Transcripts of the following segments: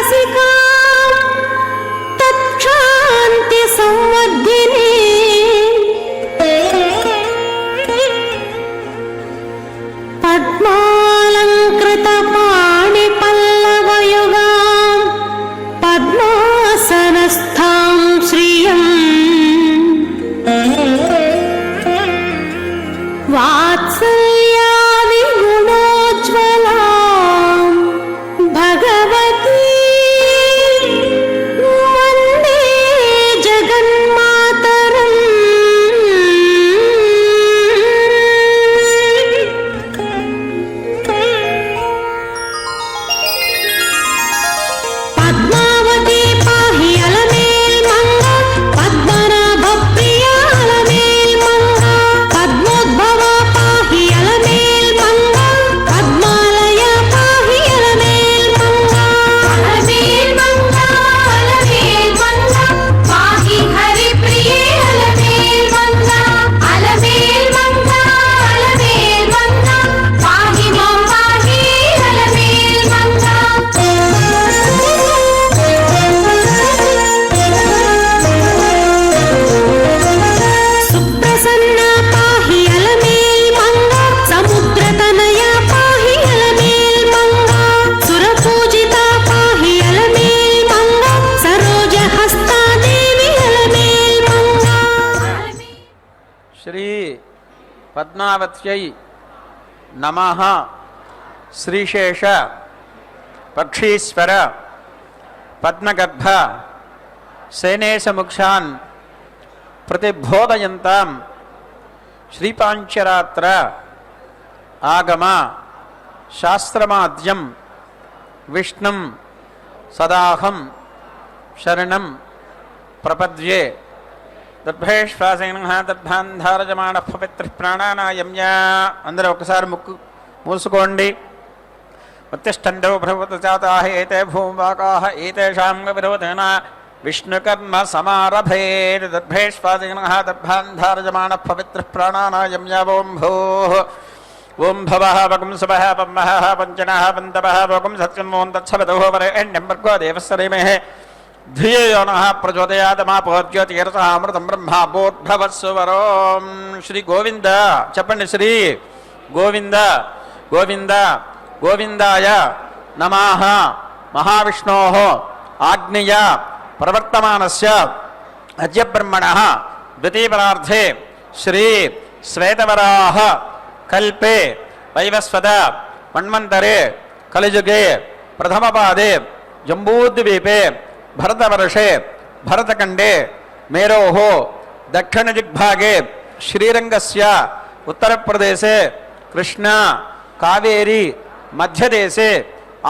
रसिका तत्क्षान्ति संवर्धिनी पद्मालंकृत पाणि पल्लवयुगां पद्मासनस्थां श्रियं वात्सल्यादि गुणोज्ज्वलां भगवती वन्दे जगन्मातरम्। पद्मावती पाहि अलमेल्मङ्गा पद्मनाभप्रिया अलमेल्मङ्गा पद्मोद्भवा पाहि अलमेल्मङ्गा पद्मालया पाहि अलमेल्मङ्गा अलमेल्मङ्गा अलमेल्मङ्गा पाहि हरिप्रिये अलमेल्मङ्गा अलमेल्मङ्गा अलमेल्मङ्गा पाहि मां पाहि अलमेल्मङ्गा। सुप्रसन्ना पाहि अलमेल्मङ्गा समुद्रतनया पाहि अलमेल्मङ्गा सुरपूजिता पाहि अलमेल्मङ्गा सरोजहस्ता देवी अलमेल्मङ्गा। श्री पद्मावत्यै नमः। श्रीशेष पक्षीश्वर पद्मगर्भ सेनेशमुक्षान् प्रतिबोधयन्तां श्रीपाञ्चरात्र आगम शास्त्रमाद्यं विष्णुं सदाहं शरणं प्रपद्ये। దర్భేశ్వాసైన దర్భాంధారజమాణ పవిత్ర ప్రాణానాయమ్య. అందరూ ఒకసారి ముక్కు మూసుకోండి. ఉత్తిష్టండో భగవత జాతాః ఏతే భూమివాకాః ఏతేషాం విరోధేన విష్ణుకర్మ సమారభేత్. దర్భేశ్వాసైన దర్భాంధారజమాణ పవిత్ర ప్రాణానాయమ్య. ఓం భూః ఓం భవః వగుం సువః పమ్మః పంచనః పంతవః వగుం సత్యం ఓం తత్సవితుః వరేణ్యం భర్గో దేవस्य धीमहि धियो यो नः प्रचोदयात् मा ज्योतिरसामृतं ब्रह्मा भूर्भुवस्सुवरों. श्री गोविंद చెప్పండి. శ్రీ గోవింద గోవింద గోవిందాయ నమః. మహావిష్ణోః ఆజ్ఞయ ప్రవర్తమానస్య అద్య బ్రహ్మణః ద్వితీయపరార్థే శ్రీ శ్వేతవరాహ కల్పే వైవస్వత మన్వంతరే కలియుగే ప్రథమపాదే जम्बूद्वीपे भरतवर्षे भरतखंडे मेरोः दक्षिणदिग्भागे श्रीरंगस्य उत्तरप्रदेशे कृष्णा कावेरी मध्यदेशे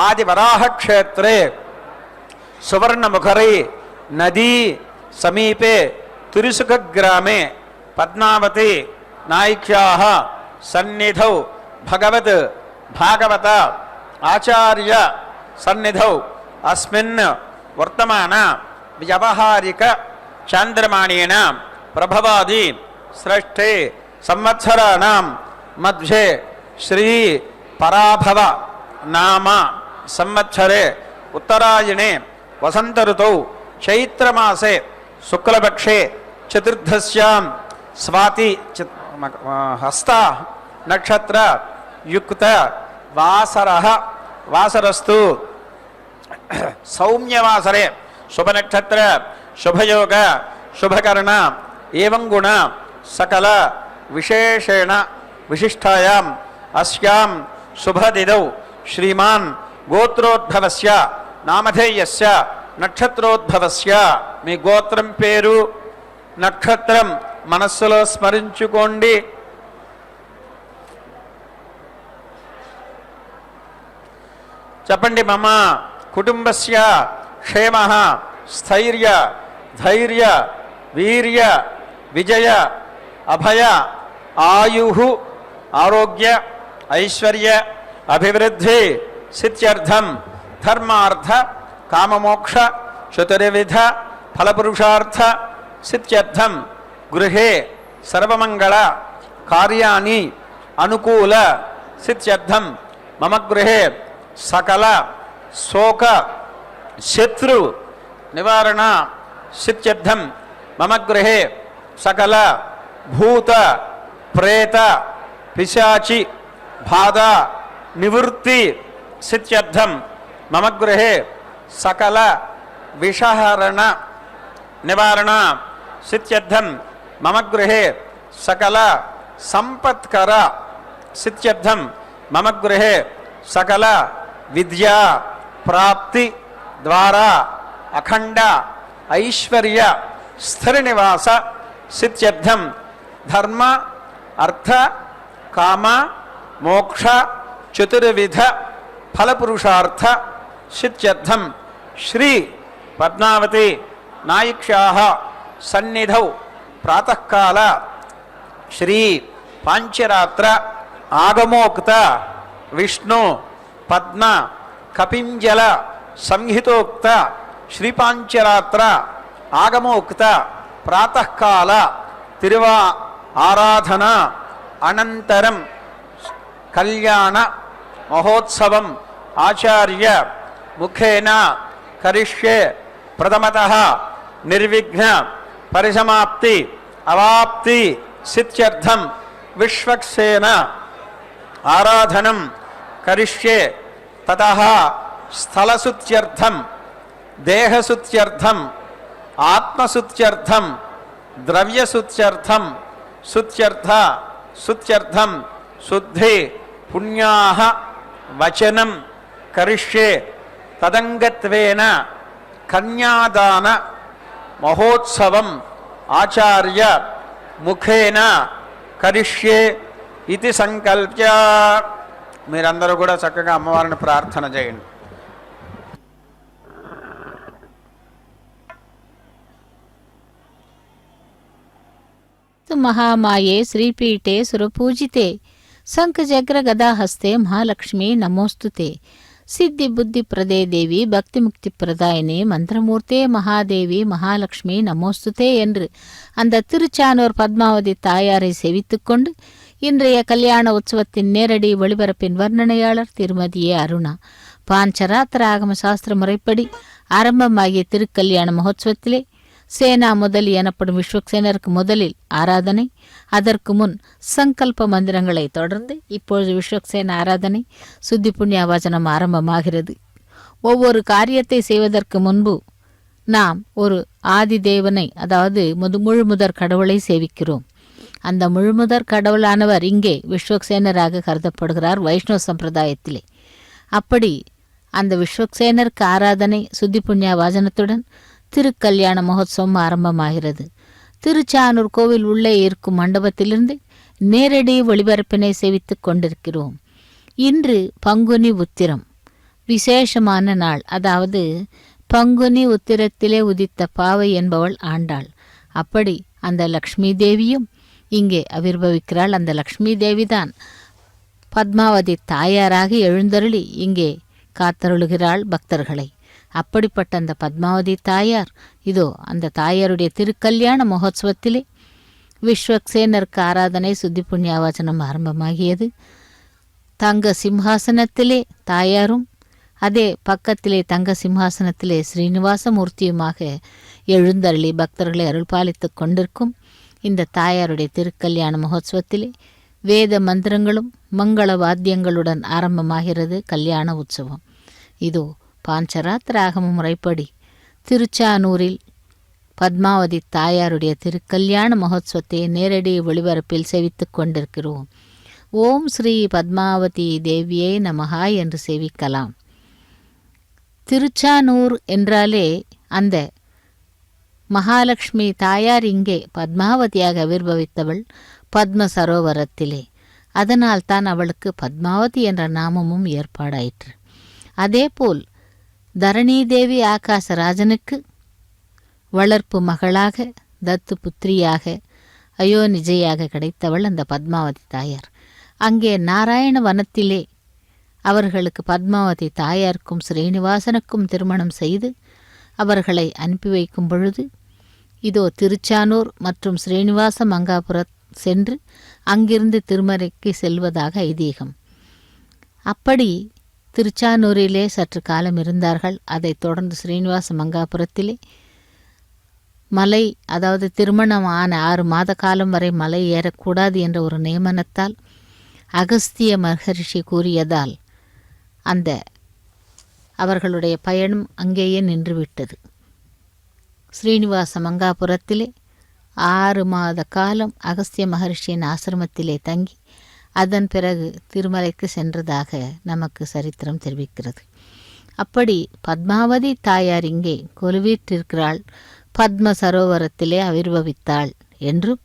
आदिवराहक्षेत्रे सुवर्णमुखरी नदी समीपे तुरिसुकग्रामे पद्मावती नायिक्याः सन्निधौ भगवत् भागवत आचार्य सन्निधौ अस्मिन् वर्तमान व्यवहारिक चांद्रमाणेन प्रभवादि श्रेष्ठे संवत्सराणां मध्ये श्री पराभव नाम संवत्सरे उत्तरायणे वसंत ऋतौ चैत्रमासे शुक्लपक्षे चतुर्दश्यां स्वाति हस्ता नक्षत्र युक्त वासरः वासरस्तु सौम्यवासरे शुभनक्षत्र शुभयोग शुभकर्ण एवं गुण सकल विशेषेण विशिष्टायाम् अस्यां शुभदिनौ श्रीमान् गोत्रोद्भवस्य नामधेयस्य नक्षत्रोद्भवस्य మీ గోత్రం పేరు నక్షత్రం మనస్సులో స్మరించుకోండి. చెప్పండి. మమ కుటుంబస్య క్షేమః స్థైర్య ధైర్య వీర్య విజయ అభయ ఆయుః ఆరోగ్య ఐశ్వర్య అభివృద్ధి సిద్ధ్యర్థం ధర్మార్థ కామమోక్ష చతుర్విధ ఫలపురుషార్థ సిద్ధ్యర్థం గృహే సర్వమంగళ కార్యాణి అనుకూల సిద్ధ్యర్థం మమ గృహే సకల శోక శత్రు నివారణ సిద్ధ్యర్థం మమ గృహే సకల భూత ప్రేత పిశాచి బాధ నివృత్తి సిద్ధ్యర్థం మమ గృహే సకల విషహరణ నివారణ సిద్ధ్యర్థం మమ గృహే సకల సంపత్కర సిద్ధ్యర్థం మమ గృహే సకల విద్యా ప్రాప్తి ద్వారా అఖండ ఐశ్వర్య స్థిర నివాస సిద్ధ్యర్థం ధర్మ అర్థ కామ మోక్ష చతుర్విధ ఫలపురుషార్థ సిద్ధ్యర్థం శ్రీ పద్మావతి నాయిక్ష్యాః సన్నిధౌ ప్రాతఃకాల శ్రీ పాంచరాత్ర ఆగమోక్త విష్ణు పద్మ కపింజల సంహితోక్త శ్రీపాంచరాత్ర ఆగమోక్త ప్రాతఃకాల తిరువా ఆరాధన అనంతరం కళ్యాణ మహోత్సవం ఆచార్య ముఖేన కరిష్యే ప్రథమతః నిర్విఘ్న పరిసమాప్తి అవాప్తి సిద్ధ్యర్థం విశ్వక్సేన ఆరాధనం కరిష్యే తతః స్థలశుద్ధ్యర్థం దేహశుద్ధ్యర్థం ఆత్మశుద్ధ్యర్థం ద్రవ్యశుద్ధ్యర్థం శుద్ధ్యర్థం శుద్ధి పుణ్యాః వచనం కరిష్యే తదంగత్వేన కన్యాదాన మహోత్సవం ఆచార్య ముఖేన కరిష్యే ఇది సంకల్ప్య. మీరందరూ కూడా చక్కగా అమ్మవారిని ప్రార్థన చేయండి. महामाये श्रीपीठे सुरपूजिते शंखचक्र गदाहस्ते महालक्ष्मी नमोस्तुते सिद्धि बुद्धि प्रदे देवी भक्ति मुक्ति प्रदायिने मंत्रमूर्ते महादेवी महालक्ष्मी நமோஸ்துதே என்று அந்த திருச்சானூர் பத்மாவதி தாயாரை சேவித்துக்கொண்டு இன்றைய கல்யாண உற்சவத்தின் நேரடி ஒளிபரப்பின் வர்ணனையாளர் திருமதி ஏ. அருணா. பாஞ்சராத்திர ஆகம சாஸ்திர முறைப்படி ஆரம்பமாகிய திருக்கல்யாண மகோத்சவத்திலே சேனா முதலி எனப்படும் விஸ்வக்சேனருக்கு முதலில் ஆராதனை, அதற்கு முன் சங்கல்ப மந்திரங்களை தொடர்ந்து இப்பொழுது விஸ்வக்சேன ஆராதனை சுத்தி புண்ணிய வச்சனம் ஆரம்பமாகிறது. ஒவ்வொரு காரியத்தை செய்வதற்கு முன்பு நாம் ஒரு ஆதி தேவனை, அதாவது முழுமுதற் கடவுளை சேவிக்கிறோம். அந்த முழுமுதற் கடவுளானவர் இங்கே விஸ்வக்சேனராக கருதப்படுகிறார் வைஷ்ணவ சம்பிரதாயத்திலே. அப்படி அந்த விஸ்வக்சேனருக்கு ஆராதனை சுத்தி புண்ணிய வாசனத்துடன் திருக்கல்யாண மகோத்சவம் ஆரம்பமாகிறது. திருச்சானூர் கோவில் உள்ளே இருக்கும் மண்டபத்திலிருந்து நேரடி ஒளிபரப்பினை சேவித்துக் கொண்டிருக்கிறோம். இன்று பங்குனி உத்திரம், விசேஷமான நாள். அதாவது பங்குனி உத்திரத்திலே உதித்த பாவை என்பவள் ஆண்டாள். அப்படி அந்த லக்ஷ்மி தேவியும் இங்கே ஆவிர்பவிக்கிறாள். அந்த லக்ஷ்மி தேவிதான் பத்மாவதி தாயாராக எழுந்தருளி இங்கே காத்தருளுகிறாள் பக்தர்களை. அப்படிப்பட்ட அந்த பத்மாவதி தாயார் இதோ அந்த தாயாருடைய திருக்கல்யாண மகோத்சவத்திலே விஸ்வக்சேனருக்கு ஆராதனை சுத்தி புண்ணியாவாச்சனம் ஆரம்பமாகியது. தங்க சிம்ஹாசனத்திலே தாயாரும் அதே பக்கத்திலே தங்க சிம்ஹாசனத்திலே ஸ்ரீனிவாச மூர்த்தியுமாக எழுந்தருளி பக்தர்களை அருள்பாலித்து கொண்டிருக்கும் இந்த தாயாருடைய திருக்கல்யாண மகோத்சவத்திலே வேத மந்திரங்களும் மங்கள வாத்தியங்களுடன் ஆரம்பமாகிறது கல்யாண உற்சவம். இதோ பாஞ்சராத்திர ஆகம முறைப்படி திருச்சானூரில் பத்மாவதி தாயாருடைய திருக்கல்யாண மகோத்சவத்தை நேரடி ஒளிபரப்பில் சேவித்துக் கொண்டிருக்கிறோம். ஓம் ஸ்ரீ பத்மாவதி தேவியே நமஹா என்று சேவிக்கலாம். திருச்சானூர் என்றாலே அந்த மகாலட்சுமி தாயார் இங்கே பத்மாவதியாக ஆவிர்பவித்தவள் பத்ம சரோவரத்திலே. அதனால் தான் அவளுக்கு பத்மாவதி என்ற நாமமும் ஏற்பாடாயிற்று. அதேபோல் தரணீதேவி ஆகாசராஜனுக்கு வளர்ப்பு மகளாக தத்து புத்திரியாக அயோனிஜையாக கிடைத்தவள் அந்த பத்மாவதி தாயார். அங்கே நாராயண வனத்திலே அவர்களுக்கு பத்மாவதி தாயாருக்கும் ஸ்ரீனிவாசனுக்கும் திருமணம் செய்து அவர்களை அனுப்பி வைக்கும் பொழுது இதோ திருச்சானூர் மற்றும் ஸ்ரீனிவாச மங்காபுரம் சென்று அங்கிருந்து திருமறைக்கு செல்வதாக ஐதீகம். அப்படி திருச்சானூரிலே சற்று காலம் இருந்தார்கள். அதைத் தொடர்ந்து ஸ்ரீனிவாச மங்காபுரத்திலே மலை, அதாவது திருமணம் ஆன 6 மாத காலம் வரை மலை ஏறக்கூடாது என்ற ஒரு நியமனத்தால் அகஸ்திய மகரிஷி கூறியதால் அந்த அவர்களுடைய பயணம் அங்கேயே நின்றுவிட்டது. ஸ்ரீனிவாச மங்காபுரத்திலே 6 மாத காலம் அகஸ்திய மகரிஷியின் ஆசிரமத்திலே தங்கி அதன் பிறகு திருமலைக்கு சென்றதாக நமக்கு சரித்திரம் தெரிவிக்கிறது. அப்படி பத்மாவதி தாயார் இங்கே கொலுவீற்றிருக்கிறாள், பத்ம சரோவரத்திலே ஆவிர்வவித்தாள் என்றும்,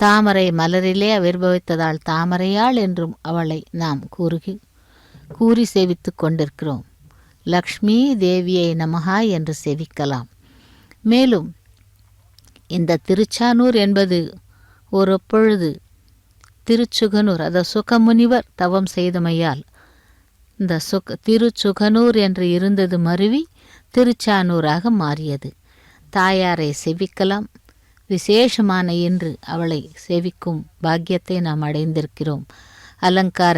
தாமரை மலரிலே ஆவிர்வவித்ததால் தாமரையாள் என்றும் அவளை நாம் கூறி சேவித்து கொண்டிருக்கிறோம். லக்ஷ்மி தேவியை நமஹா என்று சேவிக்கலாம். மேலும் இந்த திருச்சானூர் என்பது ஒரு பொழுது திருச்சுகனூர், அதாவது சுகமுனிவர் தவம் செய்தமையால் இந்த திருச்சுகனூர் என்று இருந்தது மருவி திருச்சானூராக மாறியது. தாயாரை சேவிக்கலாம். விசேஷமான இன்று அவளை சேவிக்கும் பாக்கியத்தை நாம் அடைந்திருக்கிறோம். அலங்கார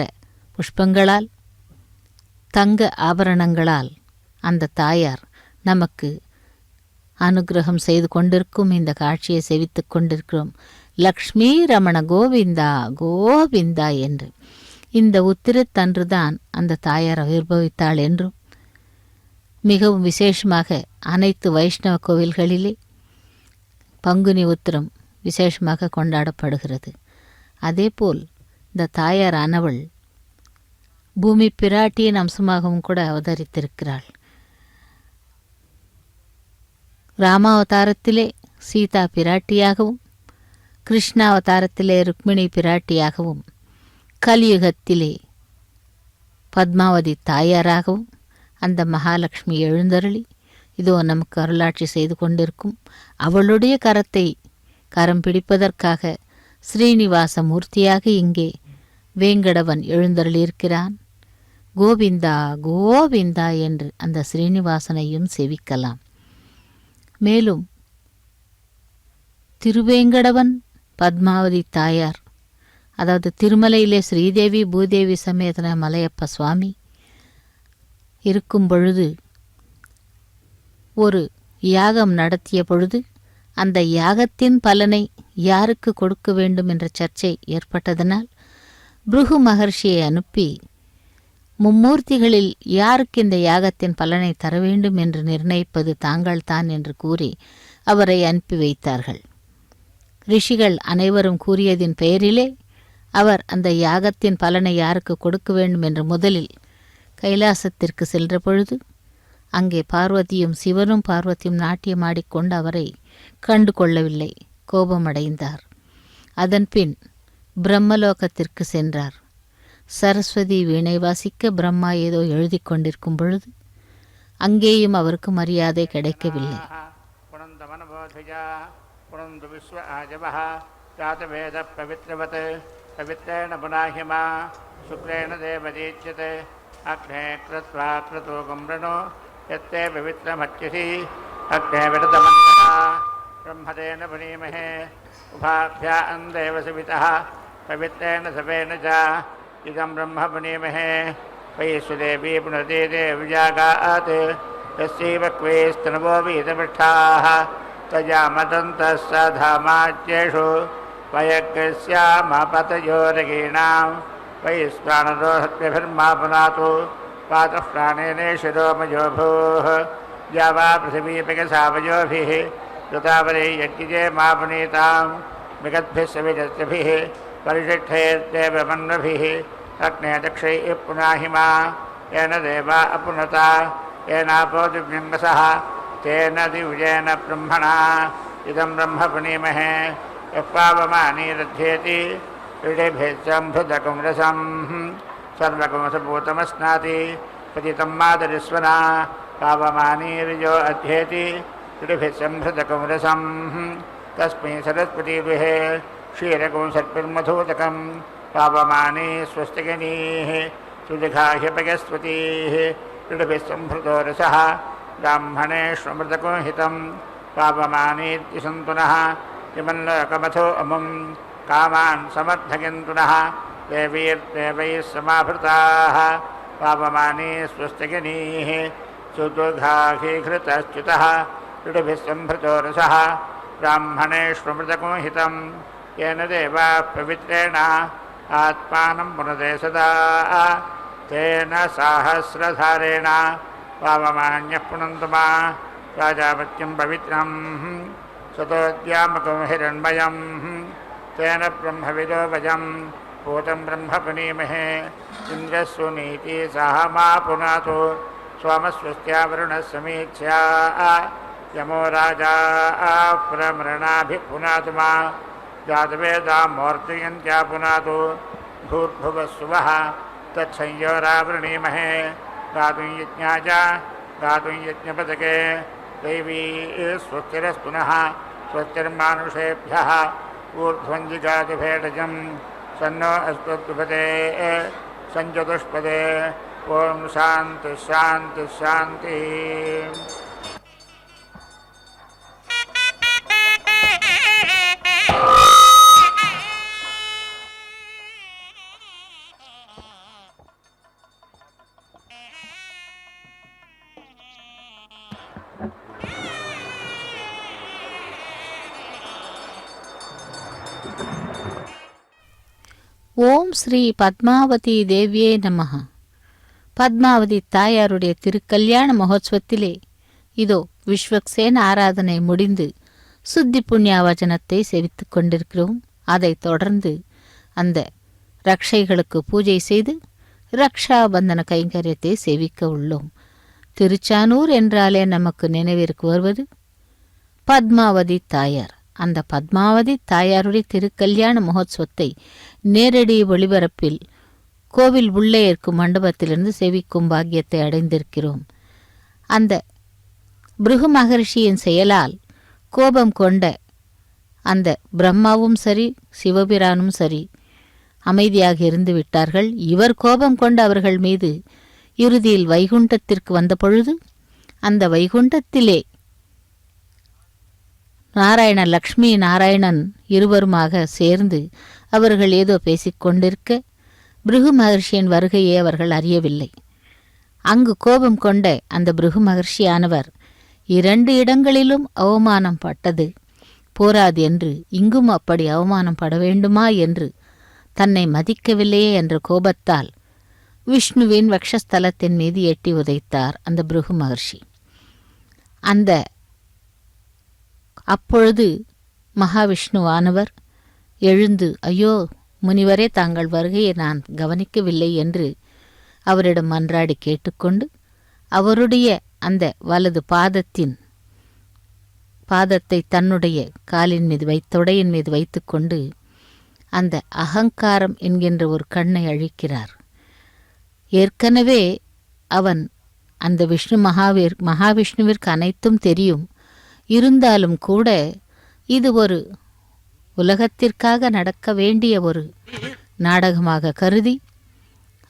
புஷ்பங்களால், தங்க ஆபரணங்களால் அந்த தாயார் நமக்கு அனுகிரகம் செய்து கொண்டிருக்கும் இந்த காட்சியை சேவித்து கொண்டிருக்கிறோம். லக்ஷ்மி ரமண கோவிந்தா கோவிந்தா என்று. இந்த உத்திரத்தன்றுதான் அந்த தாயார் ஆவிர்வவித்தாள் என்றும், மிகவும் விசேஷமாக அனைத்து வைஷ்ணவ கோவில்களிலே பங்குனி உத்திரம் விசேஷமாக கொண்டாடப்படுகிறது. அதேபோல் இந்த தாயார் ஆனவள் பூமி பிராட்டியின் அம்சமாகவும் கூட அவதரித்திருக்கிறாள். ராமாவதாரத்திலே சீதா பிராட்டியாகவும், கிருஷ்ணாவதாரத்திலே ருக்மிணி பிராட்டியாகவும், கலியுகத்திலே பத்மாவதி தாயாராகவும் அந்த மகாலட்சுமி எழுந்தருளி இதோ நமக்கு அருளாட்சி செய்து கொண்டிருக்கும். அவளுடைய கரம் பிடிப்பதற்காக ஸ்ரீனிவாச மூர்த்தியாக இங்கே வேங்கடவன் எழுந்தருளியிருக்கிறான். கோவிந்தா கோவிந்தா என்று அந்த ஸ்ரீனிவாசனையும் சேவிக்கலாம். மேலும் திருவேங்கடவன் பத்மாவதி தாயார், அதாவது திருமலையிலே ஸ்ரீதேவி பூதேவி சமேதன மலையப்ப சுவாமி இருக்கும் பொழுது ஒரு யாகம் நடத்திய பொழுது அந்த யாகத்தின் பலனை யாருக்கு கொடுக்க வேண்டும் என்ற சர்ச்சை ஏற்பட்டதனால் பிருகு மகர்ஷியை அனுப்பி மும்மூர்த்திகளில் யாருக்கு இந்த யாகத்தின் பலனை தர வேண்டும் என்று நிர்ணயிப்பது தாங்கள்தான் என்று கூறி அவரை அனுப்பி வைத்தார்கள். ரிஷிகள் அனைவரும் கூறியதின் பெயரிலே அவர் அந்த யாகத்தின் பலனை யாருக்கு கொடுக்க வேண்டும் என்று முதலில் கைலாசத்திற்கு சென்ற பொழுது அங்கே பார்வதியும் சிவனும் பார்வதியும் நாட்டியமாடிக்கொண்டு அவரை கண்டு கொள்ளவில்லை, கோபமடைந்தார். அதன்பின் பிரம்மலோகத்திற்கு சென்றார். சரஸ்வதி வீணை வாசிக்க பிரம்மா ஏதோ எழுதி கொண்டிருக்கும் பொழுது அங்கேயும் அவருக்கு மரியாதை கிடைக்கவில்லை. अग्ने कृत्वा क्रतो गम्रणो यत्ते पवित्रमच्युषि अग्ने विरतमन्तरा ब्रह्मतेन पुनीमहे उभाभ्या अन्देवसवितः पवित्रेण सपेन च इदं ब्रह्म पुनीमहे वैश्वदेवी पुनर्दे देवजागात् तस्यैव क्वेस्तनवो वीतपृष्ठाः त्वजामदन्तः स धामाच्येषु वयज्ञस्यामपतयोरगीणां वैश्वानरो हत्यभिर्मा पुनातु पातः प्राणेनेशिरोमयो भूः या वा पृथिवीपिकसावयोभिः ऋतावरे यज्ञिजे मा पुनीतां विगद्भिः सविजस्यभिः परिषिष्ठैर्देवमन्वभिः अग्ने दक्षैः पुनाहिमा येन देवा अपुनता येनापो दिव्यङ्गसः तेन दिव्येन ब्रह्मणा इदं ब्रह्म पुनीमहे यः पावमानीरध्येति ऋषिभिश्चम्भृतकं रसं सर्वकमसभूतमस्नाति पतितं मातरिस्वना पावमानीर्यो अध्येति ऋषिभिश्चम्भृतकं रसं तस्मै सरस्वतीभिः क्षीरकं सत्पिर्मधूतकं पावमानी स्वस्तिगणीः सुलिखाह्यपगस्वतीः ऋषिभिश्चम्भृतो रसः ब्राह्मणेष्वमृतको हितं पावमानीत्यसन्तुनः किमल्लोकमथो अमुं कामान् समर्थयन्तु नः देवीर्देवैः समाभृताः पापमाने स्वस्तिगनीः सुदुर्घाघीघृतश्च्युतः ऋडुभिः सम्भृतो रसः ब्राह्मणेष्वमृतगुंहितं येन देवाः पवित्रेण आत्मानं पुनते सदा तेन साहस्रधारेण पावमान्यः पुनन्तु मा प्राजापत्यं पवित्रं सतोद्यामकं हिरण्मयं तेन ब्रह्मविदो वजं भूतं ब्रह्म पुनीमहे इन्द्रस्वनीति सह मा पुनातु सोमस्वस्त्या वरुणः समीक्षा यमो राजा प्रमृणाभिः पुनातु मा जातवेदां मूर्तयन्त्या पुनातु भूर्भुवस्सुवः तत्संयोरावृणीमहे गातुं यज्ञाय गातुं यज्ञपदके दैवी स्वस्तिरस्तुनः स्वस्तिर्मानुषेभ्यः ऊर्ध्वञ्जिगातिभेडजं सन्नो अस्त्वद्विपदे सञ्चतुष्पदे ॐ शान्तिः शान्तिः शान्तिः. ஓம் ஸ்ரீ பத்மாவதி தேவியே நமஹ. பத்மாவதி தாயாருடைய திருக்கல்யாண மகோத்சவத்திலே இதோ விஸ்வக்சேன ஆராதனை முடிந்து சுத்தி புண்ணியாவச்சனத்தை செவித்துக் கொண்டிருக்கிறோம். அதைத் தொடர்ந்து அந்த ரக்ஷைகளுக்கு பூஜை செய்து ரக்ஷாபந்தன கைங்கரியத்தை சேவிக்க உள்ளோம். திருச்சானூர் என்றாலே நமக்கு நினைவிற்கு வருவது பத்மாவதி தாயார். அந்த பத்மாவதி தாயாருடைய திருக்கல்யாண மகோத்சவத்தை நேரடி ஒளிபரப்பில் கோவில் உள்ளே இருக்கும் மண்டபத்திலிருந்து சேவிக்கும் பாக்கியத்தை அடைந்திருக்கிறோம். அந்த பிருகு மகரிஷியின் செயலால் கோபம் கொண்ட அந்த பிரம்மாவும் சரி சிவபிரானும் சரி அமைதியாக இருந்து விட்டார்கள். இவர் கோபம் கொண்ட அவர்கள் மீது இறுதியில் வைகுண்டத்திற்கு வந்த பொழுது அந்த வைகுண்டத்திலே நாராயண லக்ஷ்மி நாராயணன் இருவருமாக சேர்ந்து அவர்கள் ஏதோ பேசிக்கொண்டிருக்க பிருகு மகர்ஷியின் வருகையை அவர்கள் அறியவில்லை. அங்கு கோபம் கொண்ட அந்த பிருகு மகர்ஷியானவர் 2 இடங்களிலும் அவமானம் பட்டது போராது என்று இங்கும் அப்படி அவமானம் பட வேண்டுமா என்று தன்னை மதிக்கவில்லையே என்ற கோபத்தால் விஷ்ணுவின் வக்ஷஸ்தலத்தின் மீது எட்டி உதைத்தார் அந்த பிருகு மகர்ஷி. அப்பொழுது மகாவிஷ்ணுவானவர் எழுந்து, ஐயோ முனிவரே, தாங்கள் வருகையை நான் கவனிக்கவில்லை என்று அவரிடம் மன்றாடி கேட்டுக்கொண்டு அவருடைய அந்த வலது பாதத்தை தன்னுடைய காலின் மீது தொடையின் மீது வைத்துக்கொண்டு அந்த அகங்காரம் என்கின்ற ஒரு கண்ணை அழிக்கிறார். ஏற்கனவே அவன் அந்த மகாவிஷ்ணுவிற்கு அனைத்தும் தெரியும். இருந்தாலும் கூட இது ஒரு உலகத்திற்காக நடக்க வேண்டிய ஒரு நாடகமாக கருதி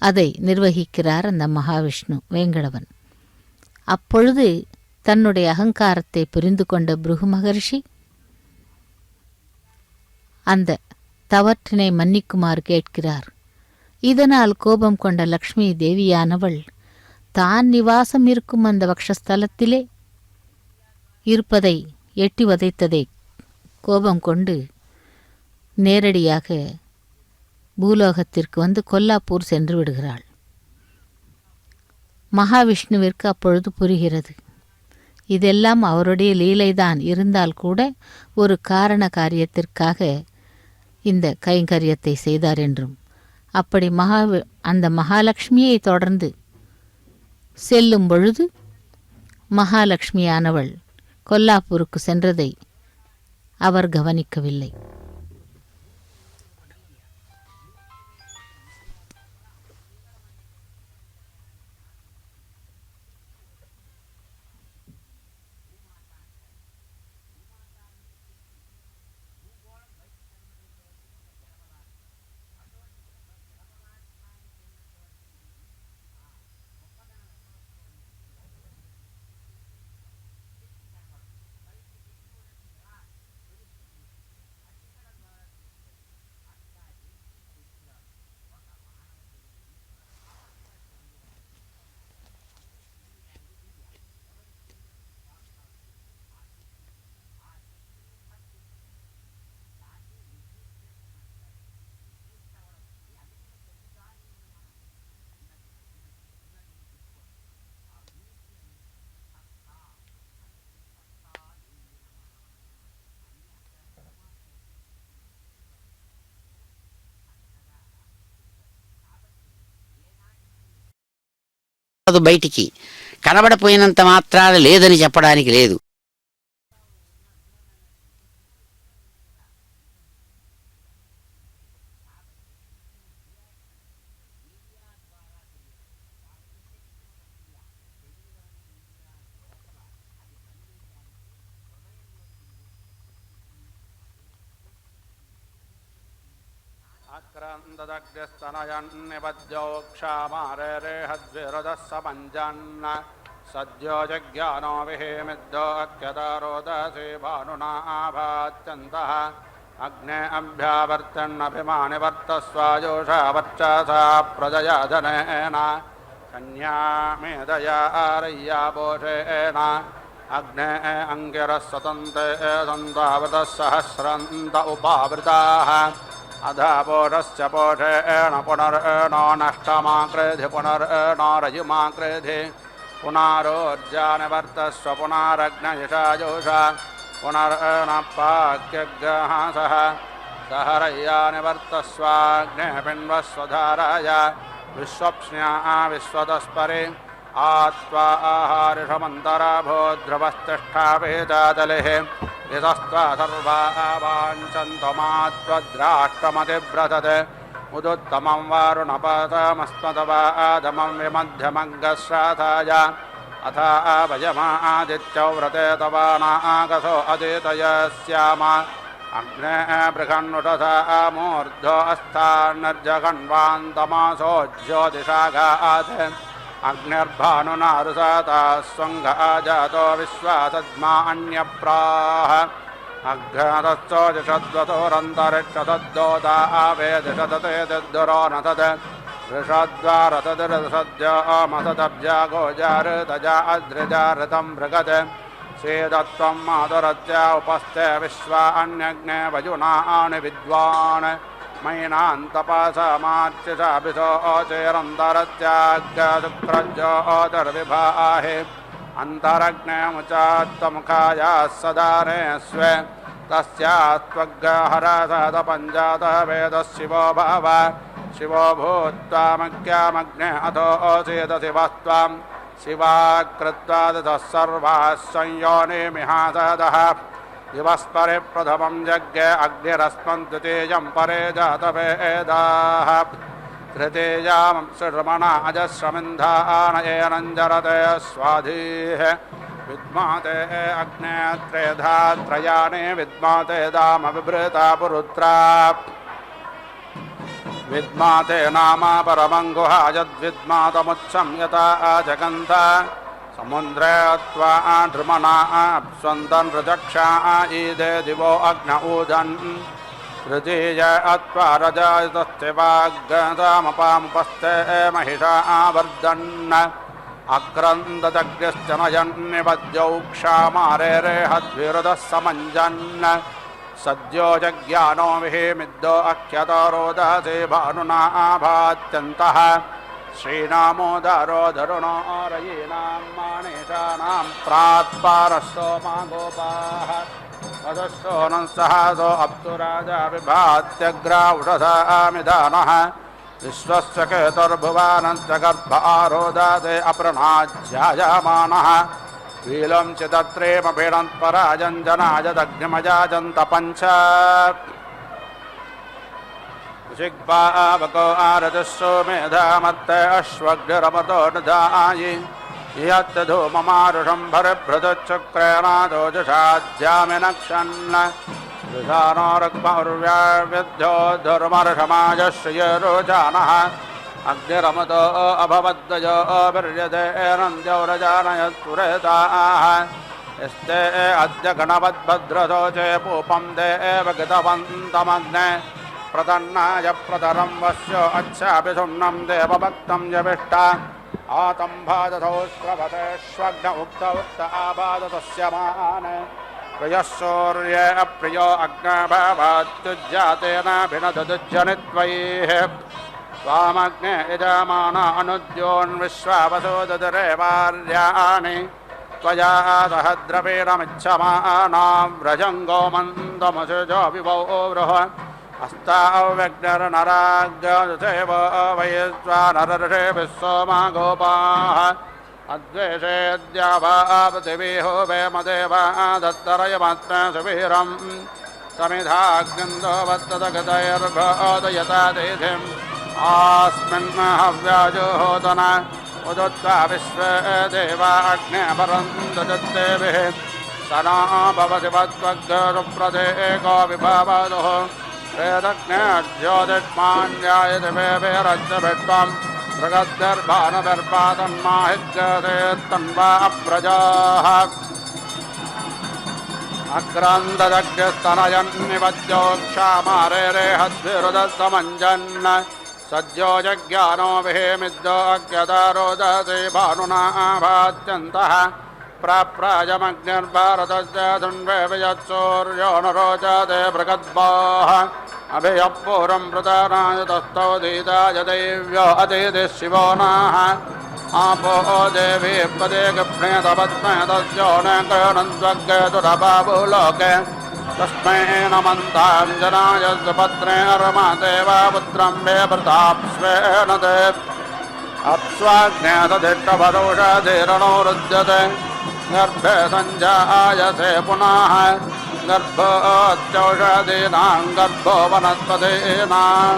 அதை நிர்வகிக்கிறார் அந்த மகாவிஷ்ணு வேங்கடவன். அப்பொழுது தன்னுடைய அகங்காரத்தை புரிந்து கொண்ட பிருகு மகர்ஷி அந்த தவற்றினை மன்னிக்குமாறு கேட்கிறார். இதனால் கோபம் கொண்ட லக்ஷ்மி தேவியானவள் தான் நிவாசம் இருக்கும் அந்த வக்ஷஸ்தலத்திலே இருப்பதை எட்டி வதைத்ததை கோபம் கொண்டு நேரடியாக பூலோகத்திற்கு வந்து கொல்லாப்பூர் சென்று விடுகிறாள். மகாவிஷ்ணுவிற்கு அப்பொழுது புரிகிறது, இதெல்லாம் அவருடைய லீலைதான். இருந்தால் கூட ஒரு காரண காரியத்திற்காக இந்த கைங்கரியத்தை செய்தார் என்றும், அப்படி அந்த மகாலட்சுமியை தொடர்ந்து செல்லும் பொழுது மகாலட்சுமியானவள் கொல்லாப்பூருக்கு சென்றதை அவர் கவனிக்கவில்லை. అది బయటికి కనబడపోయినంత మాత్రాన లేదని చెప్పడానికి లేదు. క్షామారేహద్విరదస్సమంజన్న సద్యో జజ్ఞానో విహేమిద్దోక్యదారోదసే భానునాభాత్యంతః అగ్నే అభ్యావర్తన్నభిమానివర్తస్వాయోషా వర్చసా ప్రజయా జనేన కన్యా మేధయా ఆరయ్యాపోషేణ అగ్నే అంగిరస్సతంతే సంతావృతः సహస్రంత ఉపావృతాః అధాపోషస్య పోషేణ పునర్నో నష్టమాకృధి పునర్నో రయుమాకృధి పునరోర్జానివర్తస్వ పునరగ్నయశాయోష పునర్నపాక్యగ్రహాసః సహరయ్యానివర్తస్వాగ్నే పిన్వస్వధారాయ విశ్వప్స్న్యా విశ్వతస్పరి ఆత్వా ఆహారిషమంతరాభో ధ్రువస్తిష్టావేదాదలిః యతస్త్వా సర్వా వాంఛन्तమాత్వద్రాష్ట్రమతివ్రతతే ఉదుత్తమం వారుణపతమస్మతవాదమం విమధ్యమగ్గశ్రాథాయ అథ భయమాదిత్యౌ వ్రతే తవానాగసో అదితయస్యామ అగ్నే బృహన్నుటసా మూర్ధ్వో అస్థాన్నర్జగన్వాन्तమాసో జ్యోతిషాగాత్ అగ్నిర్భానునారుసాతా స్వంగాజాతో విశ్వాసద్మా అన్యప్రాహ అఘ్నతశ్చోజషద్వతోరంతరిక్షతద్దోతా ఆవేదిషతతే దురో నతద్ ऋषद्वारतदिरसद्यो मसदब्जागोजारतजा अद्रिजारतं भृगत् सेदत्वं मातुरत्या उपस्थे विश्वा अन्यग्ने वजुनानि विद्वान् मैनान्तपासमार्चिषाभिषो ओचेरन्तरत्याग्रशुक्रज्योतिर्विभाहे अन्तरग्नेमुचात्तमुखायाः सदारे स्वे तस्यात्वग्रहरसदपञ्जातवेदः शिवो भव शिवो भूत्वामग्यामग्ने अथो ओचेत शिवस्त्वां शिवाकृत्वा दतः सर्वाः संयोनिमिहासदः दिवस्परे प्रथमं यज्ञे अग्निरस्मन् द्वितीयं परे जातवेदाः तृतीयां श्रमणा अजस्रमिन्धानयेनञ्जरते स्वाधीः विद्माते अग्ने त्रेधा त्रयाणि विद्माते दामविभृता पुरुत्रा विद्माते नाम परमङ्गुहा यद्विद्मातमुच्छं यथा जगन्त समुद्रे त्वा ध्रुमणा स्वन्दन् रजक्षा ईदे दिवो अग्न ऊदन् तृतीय अत्वा रजयतस्तिवाग्रतामपामुपस्ते महिषा आवर्धन् अक्रन्ददग्निश्च नयन्निपद्यौ क्षामारेरेहद्विरुदः समञ्जन् सद्यो जज्ञानो विहेमिद्दो अख्यतरोदसे भानुना आभात्यन्तः श्रीनामोदरो धरुणो रयीनां माणिषाणां प्रात्पारस्तो मा गोपाः वदस्सोनं सहसो अप्सुराजा विभात्यग्राउषसामिधानः विश्वस्य केतुर्भुवानश्च गर्भ आरोदसे अप्रणाज्यायमानः वीलं चिदत्रेमपीडन्पराजञ्जनायदग्निमजाजन्त पञ्च ऋषिग्भावको आरजस्सो मेधामत्ते अश्वग्निरमतो नदायि यत्तधूममारुषं भरभृतचक्रेणादो जुषाज्यामिनक्षन् रुषानो रग्मौर्व्याविद्यो धर्मर्षमाजश्रियरोजानः अग्निरमतो अभवद्वयो वीर्यदेनन्द्यौरजानयत्पुरेताः यस्ते अद्य गणवद्भद्रतो चे पूपं देव गतवन्तमग्ने प्रतन्नाय प्रतरं वस्यो अच्छाभिसुम्नं देवभक्तं यविष्टा आतम्भादधौ स्रवतेष्वग्न उक्त उक्त आबादतस्य मान प्रियः सूर्ये अप्रियो अग्नभावात्युज्जातेन भिनदुज्जनित्वैः स्वामग्ने यजमान अनुद्योन्विश्वावसो ददरेवार्याणि त्वया सहद्रवीणमिच्छमानां व्रजङ्गो मन्दमसुजो विभो बृह अस्ताव्यग्निर्नराग्यसेव वैश्वानरर्षिभिः सोमा गोपाः अद्वेषेद्यावापृथिवीहो वेमदेवा दत्तरयमात्मा सुवीरम् समिधाग्निन्दो वत्तदगतैर्भोदयता देधिम् आस्मिन् हव्याजुहोदन उदुत्वा विश्वे देवा अग्नेपरन्दजत्तेभिः सना भवति वत्वग्रप्रदेको विभावदुः वेदग्नेज्योतिष्मान्यायति वेरज्यभित्वम् मृगद्गर्भानभिर्पातन्माहिज्ञसेत्तन्वा प्रजाः अग्रान्तदग्रस्तनयन्निवद्योक्षामारेरेहद्भिरुदस्तमञ्जन् सद्यो जज्ञानो विहेमिद्यो अज्ञतारोदसे भानुना भात्यन्तः प्राप्राजमग्निर्भारतस्य धुन्वे विजत्सूर्यो न रोचते बृहद्बाः अभियपूरं प्रदानायतस्तौ दीताय देव्यो अतिथिः शिवो नाः आपो देवी पदे गृह्णेतपद्मे तस्यो न गणन्द्वग्गेतुरबाबुलोके तस्मै नमन्ताञ्जनाय सुपत्रे अर्मा देवापुत्रं वेवृताप्स्वेन ते अप्स्वाग्नेतदिष्टभदौषधीरणो रुद्यते गर्भे सञ्जायसे पुनः गर्भोऽत्यौषधीनां गर्भो वनस्पतीनां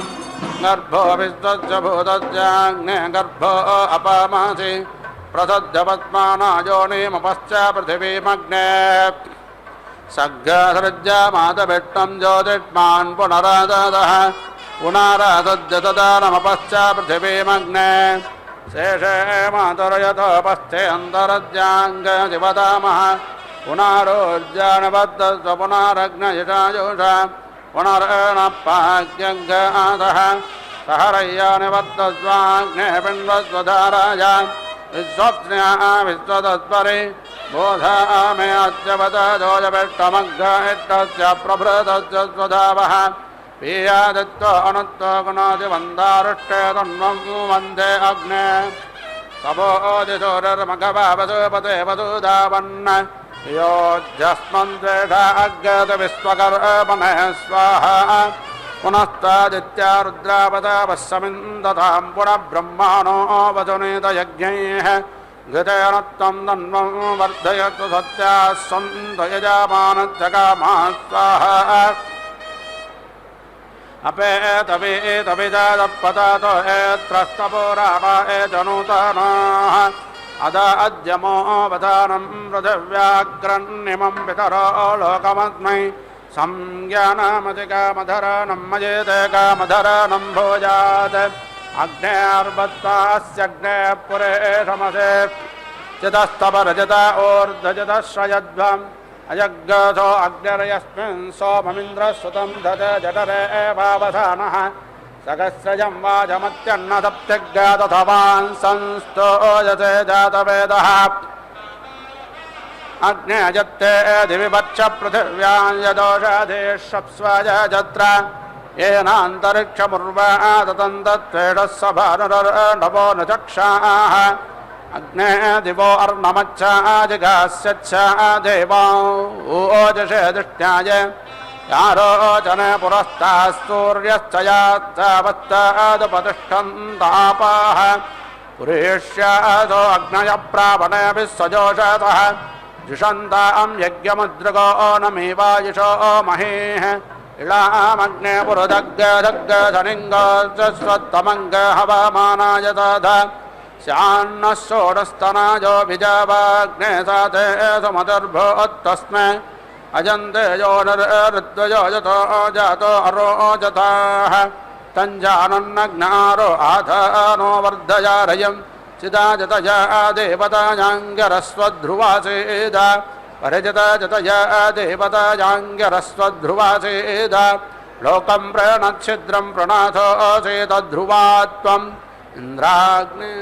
गर्भो विश्वस्य भूतस्याग्ने गर्भो अपामासि प्रसद्य पद्मानायोनिमपश्च पृथिवीमग्ने सग्रसृज्यमातभिट्टं ज्योतिष्मान् पुनराददः पुनरासद्य तदानमपश्च पृथिवीमग्ने शेषे मातुर्यतोपस्थे अन्तरज्याङ्गशिवतामः पुनरोज्जानबद्धस्व पुनरग्नयिषायुष पुनरणपाग्यङ्गादः सहरय्यानिबद्धस्वाग्ने पिण्वस्वधाराय विश्वप्न्या विश्वतत्परि बोधा मे अद्यवतजोजपेष्टमग्गस्य प्रभृतस्य स्वधावः पीयादित्व अनुत्व गुणादिवन्दारुष्टे तन्वं वन्दे अग्ने तपोदिशोरर्मघवावसुपते वसुधावन् योऽध्यस्मन्द्वेषा अग्गतविश्वकर्मणः स्वाहा पुनस्तादित्या रुद्रावतावस्समिन्दतां पुनः ब्रह्माणो वसुनीतयज्ञैः घृतेनत्वं तन्वं वर्धयतु सत्याः सन्तयजामानजगामा स्वाहा अपेतविजातपतातो एत्रस्तपोराम एतनूतनाः अदा अद्यमोऽवधानं पृथिव्याग्रन्निमं पितरो लोकमस्मै संज्ञानमधिकामधरानं मयेते कामधरानं भोजात् अग्नेर्बद्धास्यग्नेः पुरेशमसे चितस्तपरजता ऊर्ध्वजतश्रयध्वम् अयज्ञसो अग्निर्यस्मिन् सोममिन्द्रसुतं दद जठरे एवावसानः सहस्रजं वाजमत्यन्नसप्तज्ञातथवान् संस्तोयसे जातवेदः अग्नेयजत्ते दिविवच्छ पृथिव्यां यदोषधीष्वस्वज जत्र येनान्तरिक्षमुर्वाततन्तत्वेषः सभानुर्नवो न चक्षाः अग्ने दिवो अर्णमच्छा जिगास्यच्छा देवा ओजसे दृष्ट्याय यारोचने पुरस्तास्तूर्यश्च यात्तावत्तादुपतिष्ठन्तापाः पुरेष्यासो अग्नयप्रावणेभिः सजोषतः जुषन्तां यज्ञमुद्रगो नमीवायुषो महेः इळामग्ने पुरुदग्गदग्गधनिङ्गस्वत्तमङ्ग हवामानाय तथा स्यान्नः षोडस्तनाजोऽभिजावाग्ने साते सुमदर्भोत्तस्मै अजन्ते यो नृद्वयो यतो जातो अरोजताः तञ्जानन्नग्नारो आधानो वर्धयारयं चिदाजतया देवतायाङ्गरस्वध्रुवासेद परिजतजतया देवतायाङ्गरस्वध्रुवासेद लोकं प्रणच्छिद्रं प्रणाथोऽसेतध्रुवात्वम् इन्द्राग्ने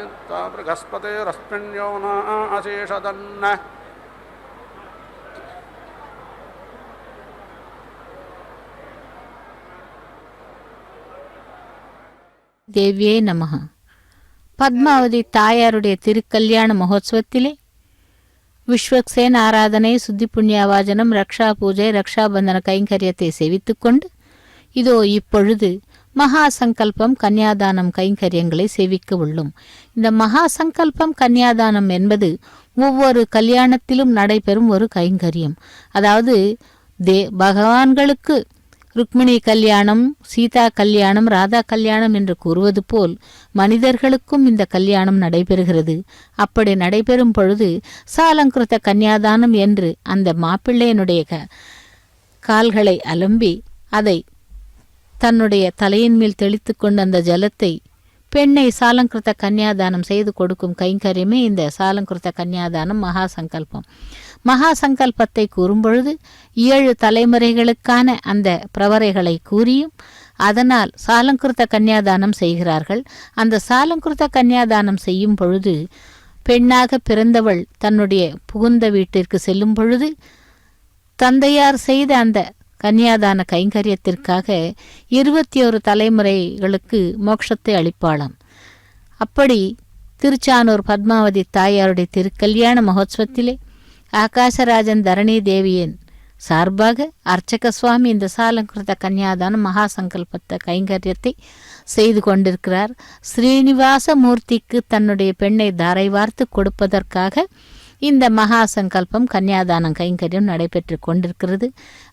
बृहस्पतिरस्मिन्यो न अशेषदन्न தேவியே நமஹ. பத்மாவதி தாயாருடைய திருக்கல்யாண மகோத்சவத்திலே விஸ்வக்சேன் ஆராதனை, சுத்தி புண்ணியவாஜனம், ரக்ஷா பூஜை, ரக்ஷாபந்தன கைங்கரியத்தை சேவித்துக்கொண்டு இதோ இப்பொழுது மகா சங்கல்பம் கன்னியாதானம் கைங்கரியங்களை சேவிக்க உள்ளோம். இந்த மகா சங்கல்பம் கன்னியாதானம் என்பது ஒவ்வொரு கல்யாணத்திலும் நடைபெறும் ஒரு கைங்கரியம். அதாவது பகவான்களுக்கு ருக்மிணி கல்யாணம், சீதா கல்யாணம், ராதா கல்யாணம் என்று கூறுவது போல் மனிதர்களுக்கும் இந்த கல்யாணம் நடைபெறுகிறது. அப்படி நடைபெறும் பொழுது சாலங்கிருத கன்னியாதானம் என்று அந்த மாப்பிள்ளையனுடைய கால்களை அலம்பி அதை தன்னுடைய தலையின் மேல் தெளித்து கொண்ட அந்த ஜலத்தை பெண்ணை சாலங்கிருத கன்னியாதானம் செய்து கொடுக்கும் கைங்கரியமே இந்த சாலங்கிருத கன்னியாதானம் மகா சங்கல்பம். மகா சங்கல்பத்தை கூறும்பொழுது 7 தலைமுறைகளுக்கான அந்த பிரவரைகளை கூறியும் அதனால் சாலங்கிருத கன்னியாதானம் செய்கிறார்கள். அந்த சாலங்கிருத கன்னியாதானம் செய்யும் பொழுது பெண்ணாக பிறந்தவள் தன்னுடைய புகுந்த வீட்டிற்கு செல்லும் பொழுது தந்தையார் செய்த அந்த கன்னியாதான கைங்கரியத்திற்காக 21 தலைமுறைகளுக்கு மோட்சத்தை அளிப்பாளாம். அப்படி திருச்சானூர் பத்மாவதி தாயாருடைய திருக்கல்யாண மகோத்சவத்திலே ஆகாசராஜன் தரணி தேவியின் சார்பாக அர்ச்சக சுவாமி இந்த சாலங்கிருத கன்னியாதான மகா சங்கல்பத்த கைங்கரியத்தை செய்து கொண்டிருக்கிறார். ஸ்ரீனிவாச மூர்த்திக்கு தன்னுடைய பெண்ணை தாரை வார்த்து கொடுப்பதற்காக இந்த மகா சங்கல்பம் கன்னியாதானம் கைங்கரியம் நடைபெற்று கொண்டிருக்கிறது.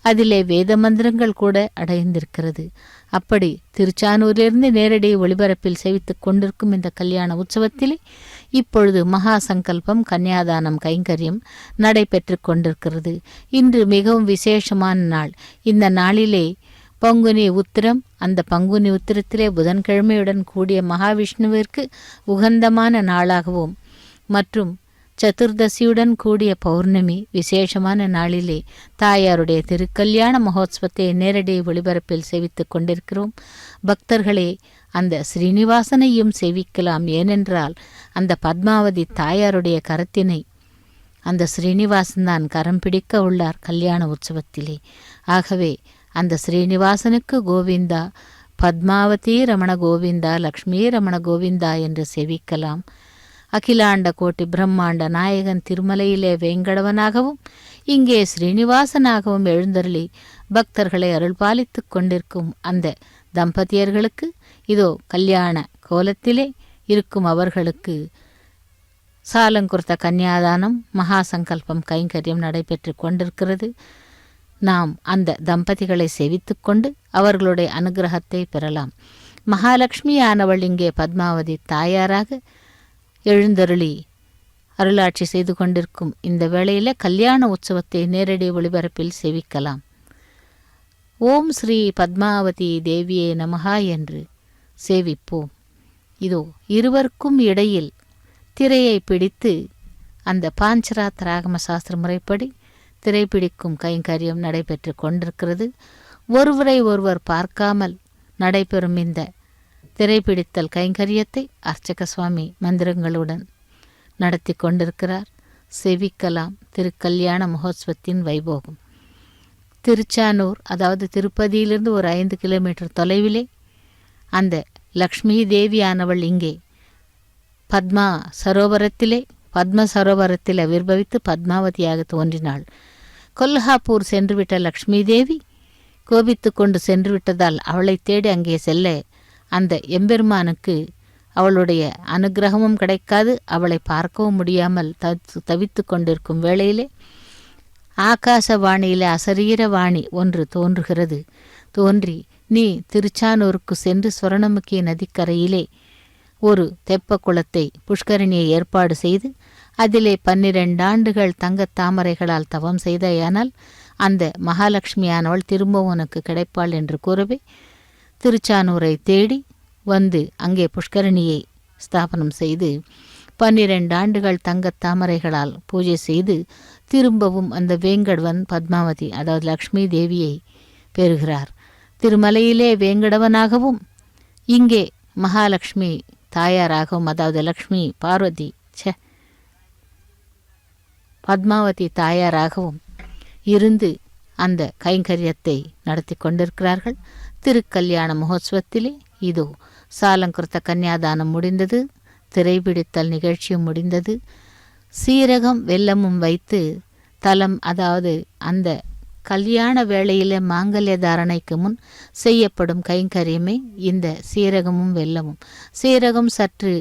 அதிலே வேத மந்திரங்கள் கூட அடைந்திருக்கிறது. அப்படி திருச்சானூரிலிருந்து நேரடி ஒளிபரப்பில் சேவித்து கொண்டிருக்கும் இந்த கல்யாண உற்சவத்திலே இப்பொழுது மகா சங்கல்பம் கன்னியாதானம் கைங்கரியம் நடைபெற்று கொண்டிருக்கிறது. இன்று மிகவும் விசேஷமான நாள். இந்த நாளிலே பங்குனி உத்திரம், அந்த பங்குனி உத்திரத்திலே புதன்கிழமையுடன் கூடிய மகாவிஷ்ணுவிற்கு உகந்தமான நாளாகவும் மற்றும் சதுர்தசியுடன் கூடிய பௌர்ணமி விசேஷமான நாளிலே தாயாருடைய திருக்கல்யாண மகோத்சவத்தை நேரடி ஒளிபரப்பில் சேவித்து கொண்டிருக்கிறோம். பக்தர்களே, அந்த ஸ்ரீனிவாசனையும் சேவிக்கலாம். ஏனென்றால் அந்த பத்மாவதி தாயாருடைய கரத்தினை அந்த ஸ்ரீனிவாசன்தான் கரம் பிடிக்க உள்ளார் கல்யாண உற்சவத்திலே. ஆகவே அந்த ஸ்ரீனிவாசனுக்கு கோவிந்தா, பத்மாவதி ரமண கோவிந்தா, லக்ஷ்மி ரமண கோவிந்தா என்று சேவிக்கலாம். அகிலாண்ட கோட்டி பிரம்மாண்ட நாயகன் திருமலையிலே வேங்கடவனாகவும் இங்கே ஸ்ரீனிவாசனாகவும் எழுந்தருளி பக்தர்களை அருள்பாலித்து கொண்டிருக்கும் அந்த தம்பதியர்களுக்கு இதோ கல்யாண கோலத்திலே இருக்கும் அவர்களுக்கு சாலங்கிருத கன்னியாதானம் மகா சங்கல்பம் கைங்கரியம் நடைபெற்று கொண்டிருக்கிறது. நாம் அந்த தம்பதிகளை சேவித்து கொண்டு அவர்களுடைய அனுகிரகத்தை பெறலாம். மகாலட்சுமியானவள் இங்கே பத்மாவதி தாயாராக எழுந்தருளி அருளாட்சி செய்து கொண்டிருக்கும் இந்த வேளையில் கல்யாண உற்சவத்தை நேரடி ஒளிபரப்பில் சேவிக்கலாம். ஓம் ஸ்ரீ பத்மாவதி தேவியே நமஹா என்று சேவிப்போம். இதோ இருவருக்கும் இடையில் திரையை பிடித்து அந்த பாஞ்சராத் ராகம சாஸ்திர முறைப்படி திரைப்பிடிக்கும் கைங்கரியம் நடைபெற்று கொண்டிருக்கிறது. ஒருவரை ஒருவர் பார்க்காமல் நடைபெறும் இந்த திரைப்பிடித்தல் கைங்கரியத்தை அர்ச்சக சுவாமி மந்திரங்களுடன் நடத்தி கொண்டிருக்கிறார். செவிக்கலாம் திருக்கல்யாண மகோத்சவத்தின் வைபோகம். திருச்சானூர், அதாவது திருப்பதியிலிருந்து ஒரு 5 கிலோமீட்டர் தொலைவிலே அந்த லக்ஷ்மி தேவியானவள் இங்கே பத்ம சரோவரத்தில் ஆவிர்பவித்து பத்மாவதியாக தோன்றினாள். கொல்ஹாப்பூர் சென்றுவிட்ட லக்ஷ்மி தேவி கோபித்து கொண்டு சென்று விட்டதால் அவளை தேடி அங்கே செல்ல அந்த எம்பெருமானுக்கு அவளுடைய அனுகிரகமும் கிடைக்காது, அவளை பார்க்கவும் முடியாமல் தவித்து கொண்டிருக்கும் வேளையிலே ஆகாசவாணியிலே அசரீர வாணி ஒன்று தோன்றுகிறது. தோன்றி, நீ திருச்சானூருக்கு சென்று சுவர்ணமுகி நதிக்கரையிலே ஒரு தெப்ப குளத்தை புஷ்கரணியை ஏற்பாடு செய்து அதிலே 12 ஆண்டுகள் தங்கத் தாமரைகளால் தவம் செய்தாயானால் அந்த மகாலட்சுமியானவள் திரும்பவும் உனக்கு கிடைப்பாள் என்று கூறவே திருச்சானூரை தேடி வந்து அங்கே புஷ்கரணியை ஸ்தாபனம் செய்து 12 ஆண்டுகள் தங்கத் தாமரைகளால் பூஜை செய்து திரும்பவும் அந்த வேங்கடவன் பத்மாவதி, அதாவது லக்ஷ்மி தேவியை பெறுகிறார். திருமலையிலே வேங்கடவனாகவும் இங்கே மகாலட்சுமி தாயாராகவும், அதாவது லக்ஷ்மி பார்வதி பத்மாவதி தாயாராகவும் இருந்து அந்த கைங்கரியத்தை நடத்தி கொண்டிருக்கிறார்கள். திருக்கல்யாண மகோத்சவத்திலே இதோ சாலங்கிருத்த கன்னியாதானம் முடிந்தது, திரைப்பிடித்தல் நிகழ்ச்சியும் முடிந்தது. சீரகம் வெல்லமும் வைத்து தலம், அதாவது அந்த கல்யாண வேளையிலே மாங்கல்ய தாரணைக்கு முன் செய்யப்படும் கைங்கரியமே இந்த சீரகமும் வெல்லமும். சீரகம் சற்று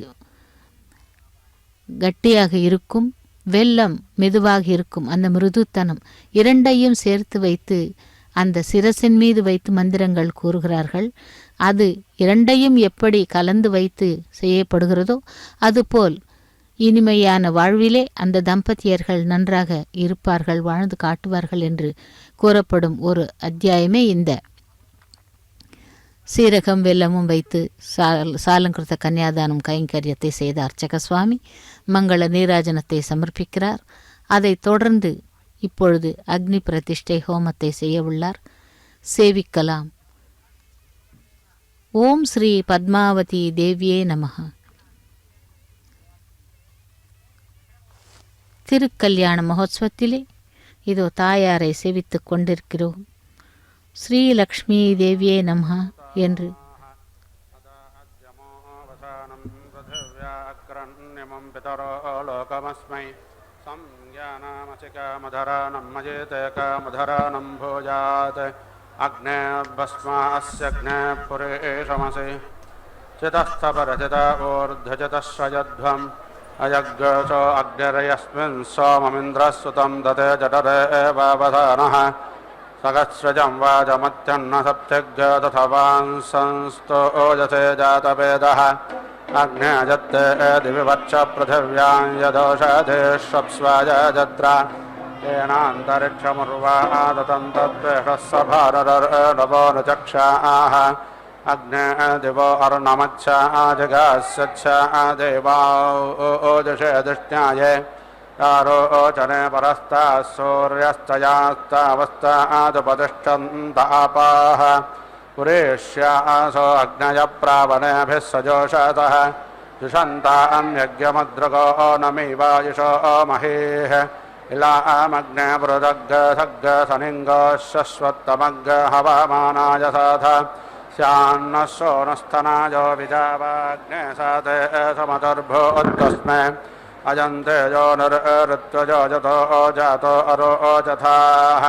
கட்டியாக இருக்கும், வெல்லம் மெதுவாக இருக்கும். அந்த மிருதுத்தனம் இரண்டையும் சேர்த்து வைத்து அந்த சிரசின் மீது வைத்து மந்திரங்கள் கூறுகிறார்கள். அது இரண்டையும் எப்படி கலந்து வைத்து செய்யப்படுகிறதோ அதுபோல் இனிமையான வாழ்விலே அந்த தம்பதியர்கள் நன்றாக இருப்பார்கள், வாழ்ந்து காட்டுவார்கள் என்று கூறப்படும் ஒரு அத்தியாயமே இந்த சீரகம் வெல்லமும் வைத்து சாலங்கிருத்த கன்னியாதானம் கைங்கரியத்தை செய்த அர்ச்சக சுவாமி மங்கள நீராஜனத்தை சமர்ப்பிக்கிறார். அதைத் தொடர்ந்து இப்பொழுது அக்னி பிரதிஷ்டை ஹோமத்தை செய்ய உள்ளார். சேவிக்கலாம். ஓம் ஸ்ரீ பத்மாவதி தேவியே நமஹ. திருக்கல்யாண மகோத்சவத்திலே இதோ தாயாரை சேவித்துக் கொண்டிருக்கிறோம். ஸ்ரீ லக்ஷ்மி தேவியே நமஹ என்று संज्ञानामचिकामधरानं भोजात् अग्ने भस्मास्यग्ने पुरेशमसि चितस्थपरचितोर्ध्वजतश्रयध्वम् अयज्ञो अग्निरयस्मिन् सोममिन्द्रस्सुतं दते जठरे वावधानः सहस्रजं वाजमत्यन्न सप्तज्ञतथवांसंस्तो ओजसे जातवेदः अग्नेयजत्ते दिविवच्च पृथिव्यां यदोषधेष्वप्स्वाय जत्रा येनान्तरिक्षमुर्वादतं तद्वेषः सभाररनवो न चक्षाः अग्ने दिवो अर्णमच्छाजगास्यच्छ देवा ओजसे दृष्ट्याये आरोचने परस्ताः सूर्यस्तयास्तावस्तादुपतिष्ठन्त पुरेष्यासो अग्नयप्रावणेभिः सजोषतः जुषन्तान्यज्ञमद्रगो नमीवायुषो महेः इलामग्ने पुरुदग्गसग्गसनिङ्गशश्वत्तमग्ग हवामानाय साथ स्यान्नः सोनस्थनायो विजावाग्ने साते समतर्भोत्तस्मै अजन्ते यो नृत्वजो जतो जातो अरोचथाः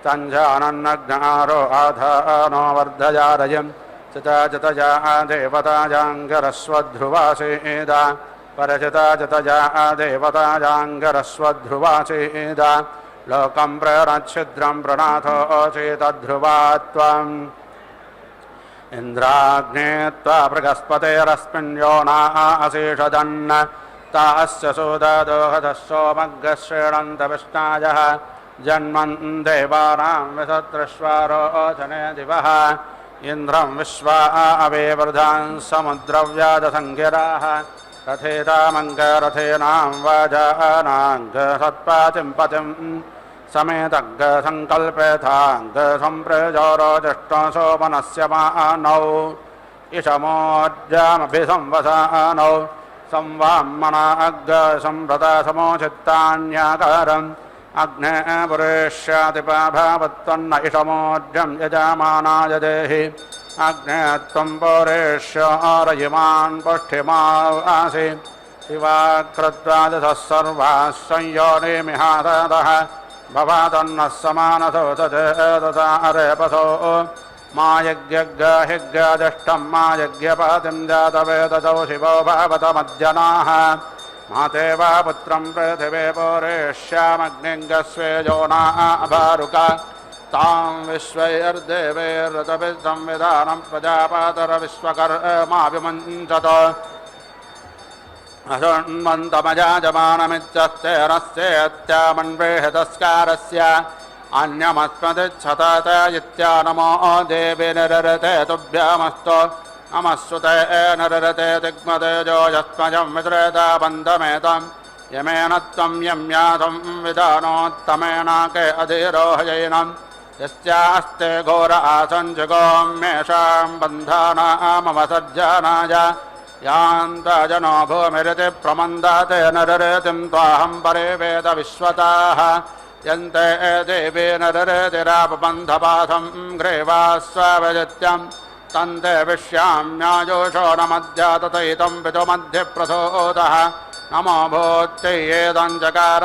तञ्जानन्नग्नारो आधानो वर्धयारयं चिता जतजा देवताजाङ्गरस्वध्रुवासीदा परचिता जतजा देवताजाङ्गरस्वध्रुवासीदा लोकं प्रणच्छिद्रं प्रणाथो चेतध्रुवात्वम् इन्द्राग्ने त्वा बृहस्पतेरस्मिन् योना अशेषजन् तास्य सूददोहदः सोमग्गश्रेणन्तविष्णायः जन्मन् देवानां विसत्रश्वारोचने दिवः इन्द्रं विश्वा अवेवृधां समुद्रव्याजसङ्गिराः रथेतामङ्गरथेनां वाजानाङ्गसत्पातिं समेतग्गसङ्कल्पेताङ्गसम्प्रजोरोजिष्टसोमनस्य मानौ इषमोज्जामभिसंवसानौ संवामनाग्गसम्भृतसमोचित्तान्याकारम् अग्ने पुरेष्यातिपाभावत्वन्न इषमोर्जं यजामानाय देहि अग्ने त्वं पुरेष्यारयिमान् पुष्टिमासि शिवाकृत्वादधः सर्वाः संयोनिमिहादः भवातन्नः समानसो तदेततारेपसो मा यज्ञहिज्ञादिष्टं मा यज्ञपातिं जातवेदसौ शिवो भावतमज्जनाः माते वा पुत्रं पृथिवे पौरेष्यामग्निङ्गस्वे योना अभारुका तां विश्वैर्देवैरतभिः संविधानं प्रजापातरविश्वकर्माभिमुञ्चत अशुण्वन्तमजाजमानमित्यस्तेरस्येत्यामन्वेहतस्कारस्य अन्यमस्मदिच्छत इत्यानमो देवी निररते तुभ्यामस्तु नमस्सुते नररते दिग्मतेजो यस्मजं विद्रेता बन्धमेतं यमेन त्वं यम्याथं विधानोत्तमेनाके अधिरोहयैनं यस्यास्ते घोर आसञ्जगोम्येषां बन्धानामवसर्जनाय यान्तजनो भूमिरिति प्रमन्दाते नररतिं त्वाहं परिवेद विश्वताः यन्ते देवी नररतिरापबन्धपाथं ग्रीवास्वावजित्यं तन्ते विश्याम्यायोषो न मध्याततैतं पितुमध्ये प्रसोदः नमो भूत्यै येदं जकार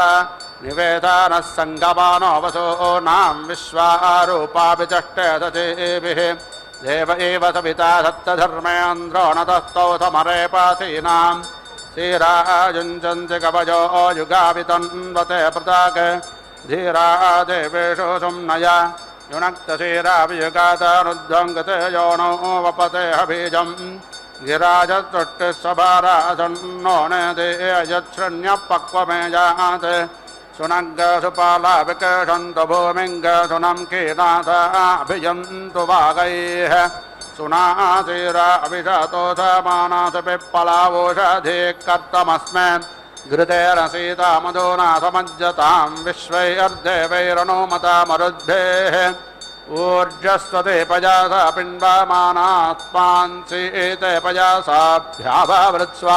निवेदानः सङ्गमानो वसूनां विश्वारूपाभिचष्टे दतीभिः देव एव सविता दत्तधर्मेन्द्रो न दस्तौ समरेपासीनां श्रीराजुञ्चन्ति कवयो युगावितन्वते पृथक् धीरा देवेषु सुम्नया युनक्तशीराभियुगातानुध्वं गते योनो वपते हबीजं गिराजतुष्टिस्वभारासन्नो नेदेयच्छृण्यपक्वमेजात् सुनग्गसुपालाविकेशन्तु भूमिङ्गसुनं कीनाथाभियन्तु वागैः सुनासीरा अभिषतोषमानासु पिप्पलावोषधीः कर्तमस्मे घृतेन सीता मधुना समज्जतां विश्वैर्देवैरनुमता मरुद्भेः ऊर्जस्वते पजासा पिण्डमानात्मांसीते पजासाभ्यावृत्स्व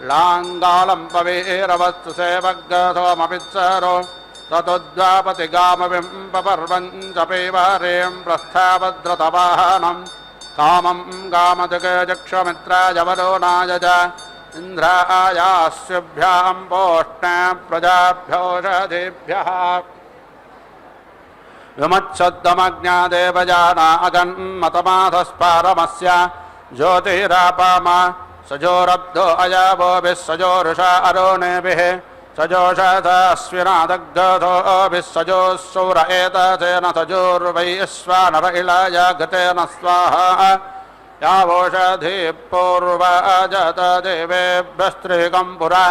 लाङ्गालं पवीरवस्तु सेवग्गसोमपित्सरो ततोद्वापतिगामबिम्बपर्वं च पीवारें प्रस्थावद्रतवाहनं कामं कामदुःखचक्षुमित्राय च इन्द्रायास्युभ्यां पोष्णे प्रजाभ्योषधीभ्यः विमत्सद्दमज्ञादेवजाना अगन्मतमाधस्पारमस्य ज्योतिरापाम सजोरब्धो अयावोभिः सजोरुषा अरोणेभिः सजोषधस्विनादग्धोभिः सजोस्सौर एततेन सजोर्वैश्वानर इलाया घतेन स्वाहा यावोषधिः पूर्वाजत देवेभ्यस्त्रीकं पुरा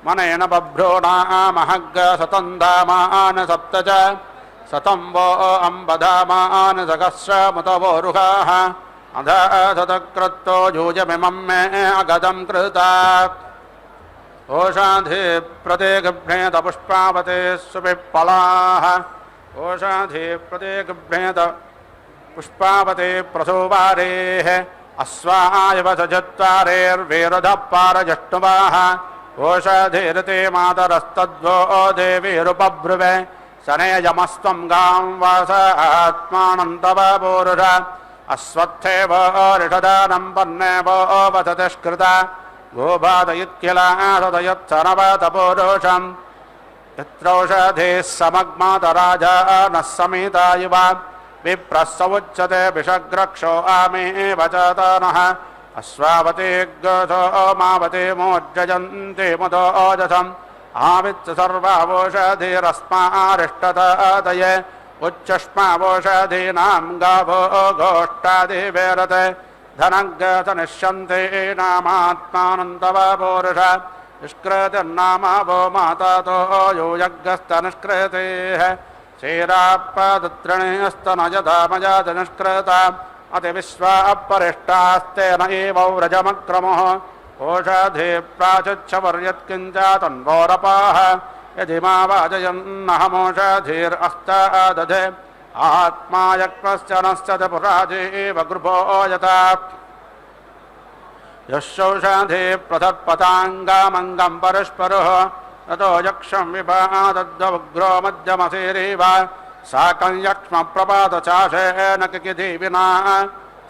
मनेन बभ्रूणामहग्ग सतं धामान् सप्त च सतं वो अम्बधामान् सहस्रमुतवोरुहाः अधतक्रत्तो यूयमिमं मे अगदं कृता ओषाधिप्रतिगृह्णेत पुष्पावते सुपिप्पलाः ओषाधिप्रतिगृह्णेत पुष्पावते प्रसोवारेः अश्वायव सचत्वारेर्वेरधः पारजष्टुवाः ओषधिरते मातरस्तद्वो देवीरुपब्रुवे सनेयमस्त्वं गां वास आत्मानं तव पूरुष अश्वत्थेव ऋषदानं पन्नेव वसतिष्कृता गोबाधयित्किलासदयत्सनवतपूरुषं यत्रौषधेः समग्मातराजा नः समिता इव विप्रः उच्यते विषग्रक्षो आमेव च तनः अश्वावते गतो मावते मोज्जयन्ति मुदो ओजसम् आवित्य सर्वावोषधिरस्मारिष्टतये उच्चष्मावोषधीनां गावो गोष्ठादिवेरते धनग्गतनिष्यन्ते नामात्मानं तव पूरुष निष्कृतिर्नामा वो मातातो यो यज्ञस्तनिष्कृतेः क्षीरापदत्रणेस्तनयधामजात निष्कृता अतिविश्वा अपरिष्टास्तेन एव व्रजमक्रमः ओषधे प्राचुच्छवर्यत्किञ्चातन्वोरपाः यदि मा वाजयन्नहमोषधीरस्तादधे आत्मा यक्ष्मश्च नश्च पुराजेव गृभो यथा यशौषधे पृथक्पताङ्गामङ्गं परस्परः ततो यक्षं विभादद्वग्रो मध्यमसेरेव साकं यक्ष्मप्रपातचाशेन किकिधि विना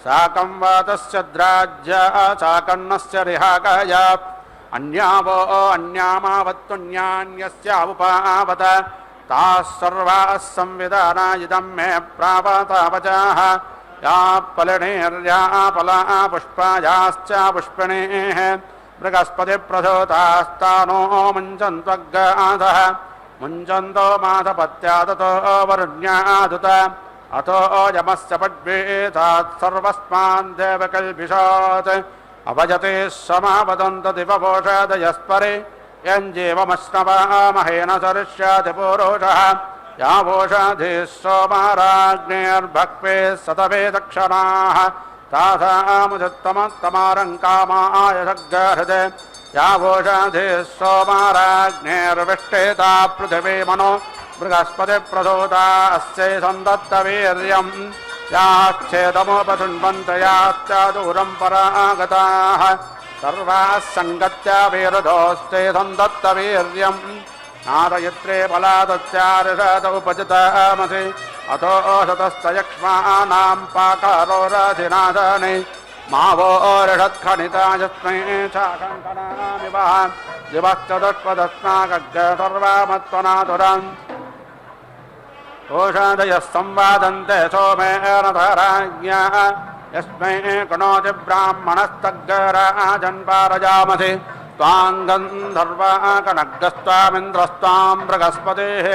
साकं वातस्य द्राज्या साकन्नस्य रिहाकय अन्यावो अन्यामावत्तुन्यान्यस्य उपावत ताः सर्वाः संविधाना इदं मे प्रापतावचाः या पलिणीर्या पला पुष्पायाश्च पुष्पिणीः बृहस्पतिप्रसूतास्तानो मुञ्चन्त्वग्गाधः मुञ्चन्तो माधपत्या ततो वरुण्यादुत अतो यमस्य पड्वीतात् सर्वस्मान् देवकल्पिषात् अभजते समावदन्त दिवपोषादयस्परे यञ्जीवमश्नवामहेन सरिष्याति पूरोषः यावोषाधिः सोमाराग्नेर्भक्वे सतवे दक्षणाः तासामुदुत्तमत्तमारङ्कामाय सग्गहृदे यावोषाधिः सोमाराग्नेर्विष्टेता पृथिवी मनो बृहस्पतिप्रसूता अस्यै सन्दत्तवीर्यम् याश्चेदमुपशृण्वन्त याश्चादूरं परागताः सर्वाः सङ्गत्या विरुधोस्ते सन्दत्तवीर्यम् नारयित्रे बलादत्यारिषद उपजितामसि अतो शतस्तयक्ष्माणां पाकारो रथिनाशने मावोरिषत्खनितायस्मै चाकङ्कणामिव दिवश्चतुष्पदस्नागर्गसर्वामत्वनातुरम् ओषधयः संवादन्ते सोमेन धराज्ञा यस्मै कृणोति ब्राह्मणस्तग्गराजन्पारजामसि त्वां गन्धर्वाकनग्गस्त्वामिन्द्रस्त्वां बृहस्पतिः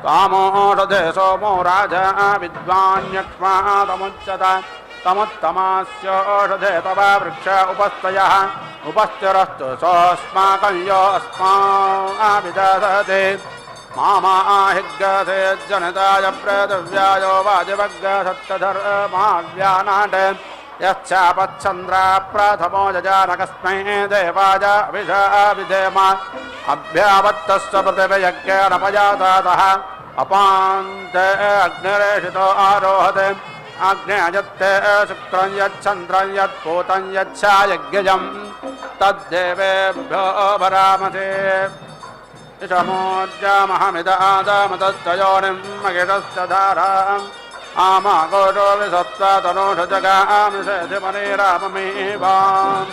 त्वामोषधे सोमो राजा विद्वान्यक्ष्मादमुच्यत तमुत्तमास्योषधे तव वृक्ष उपस्थयः उपस्थिरस्तु सोऽस्माकं यो अस्माभिदधते मामाहिगते जनताय प्रेतव्यायो वाजवग्गसत्तधर्माव्यानाट यश्चापच्छन्द्रा प्रथमो जजानकस्मै देवाय अभिषाभिधेम अभ्यावत्तस्य पृथिव्यज्ञेन पजातः अपान्ते अग्निरेषितो आरोहते अग्नेयत्ते शुक्रं यच्छन्द्रं यत्पूतं यच्छायज्ञजं तद्देवेभ्यो भरामसे इषमोज्जामहमिदादामतश्चयोनिं मगिषश्च धाराम् आमागोषो विसत्त्वातनोषजगामिषेधिमनिराममेवाम्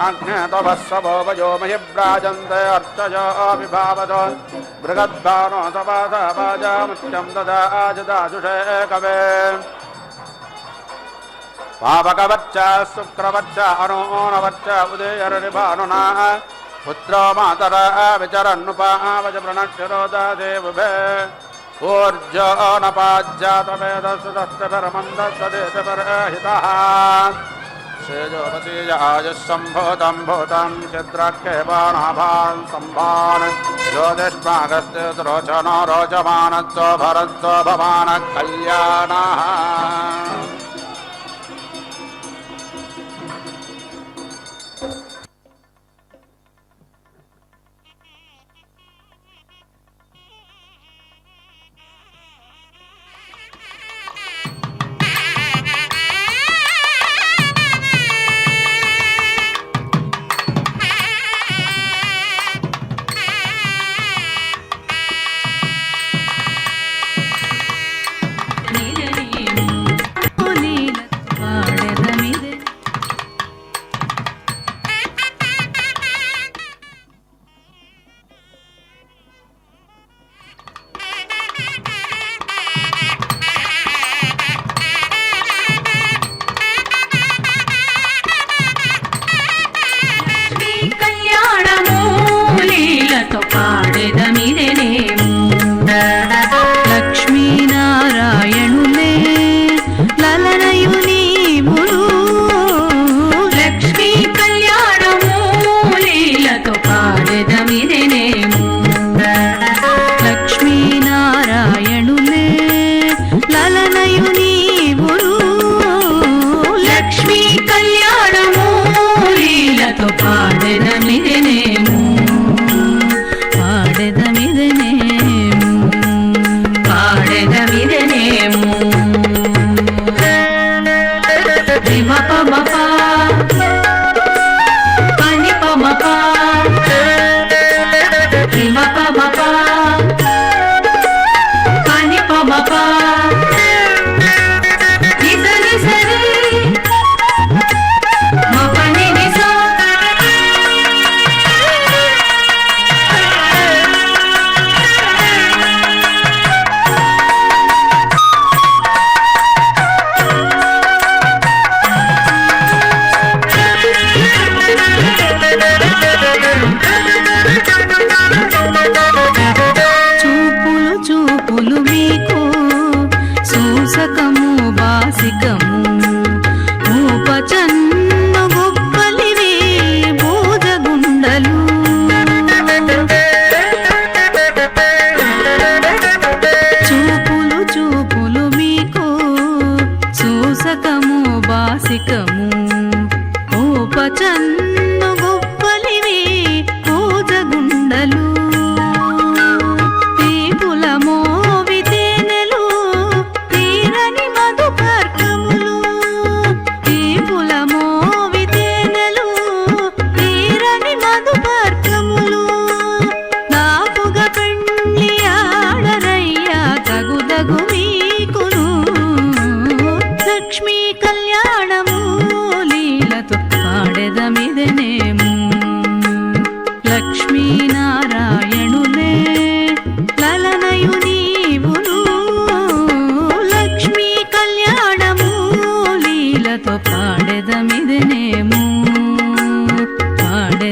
अग्नेतवः भोजो महि व्राजन्ते अर्चयो विभावतो बृहद्भानो सपासपाजामुच्चं ददाजुषे कवे पावकवच्च शुक्रवच्च अनूनवच्च उदयर्निभानुना पुत्रो मातर विचरन्नुपावच प्रणक्षरोददेवुभे ऊर्जो नपाज्जातवेदसुदस्तपरमन्दस्वदेशपरहितः शेजोपसीज आयुः सम्भूतं भूतं चिद्रक्षेपानाभान् सम्भान् ज्योतिष्मागस्त्रोचनो रोचमानत्सो भरत्सो भवानः कल्याणः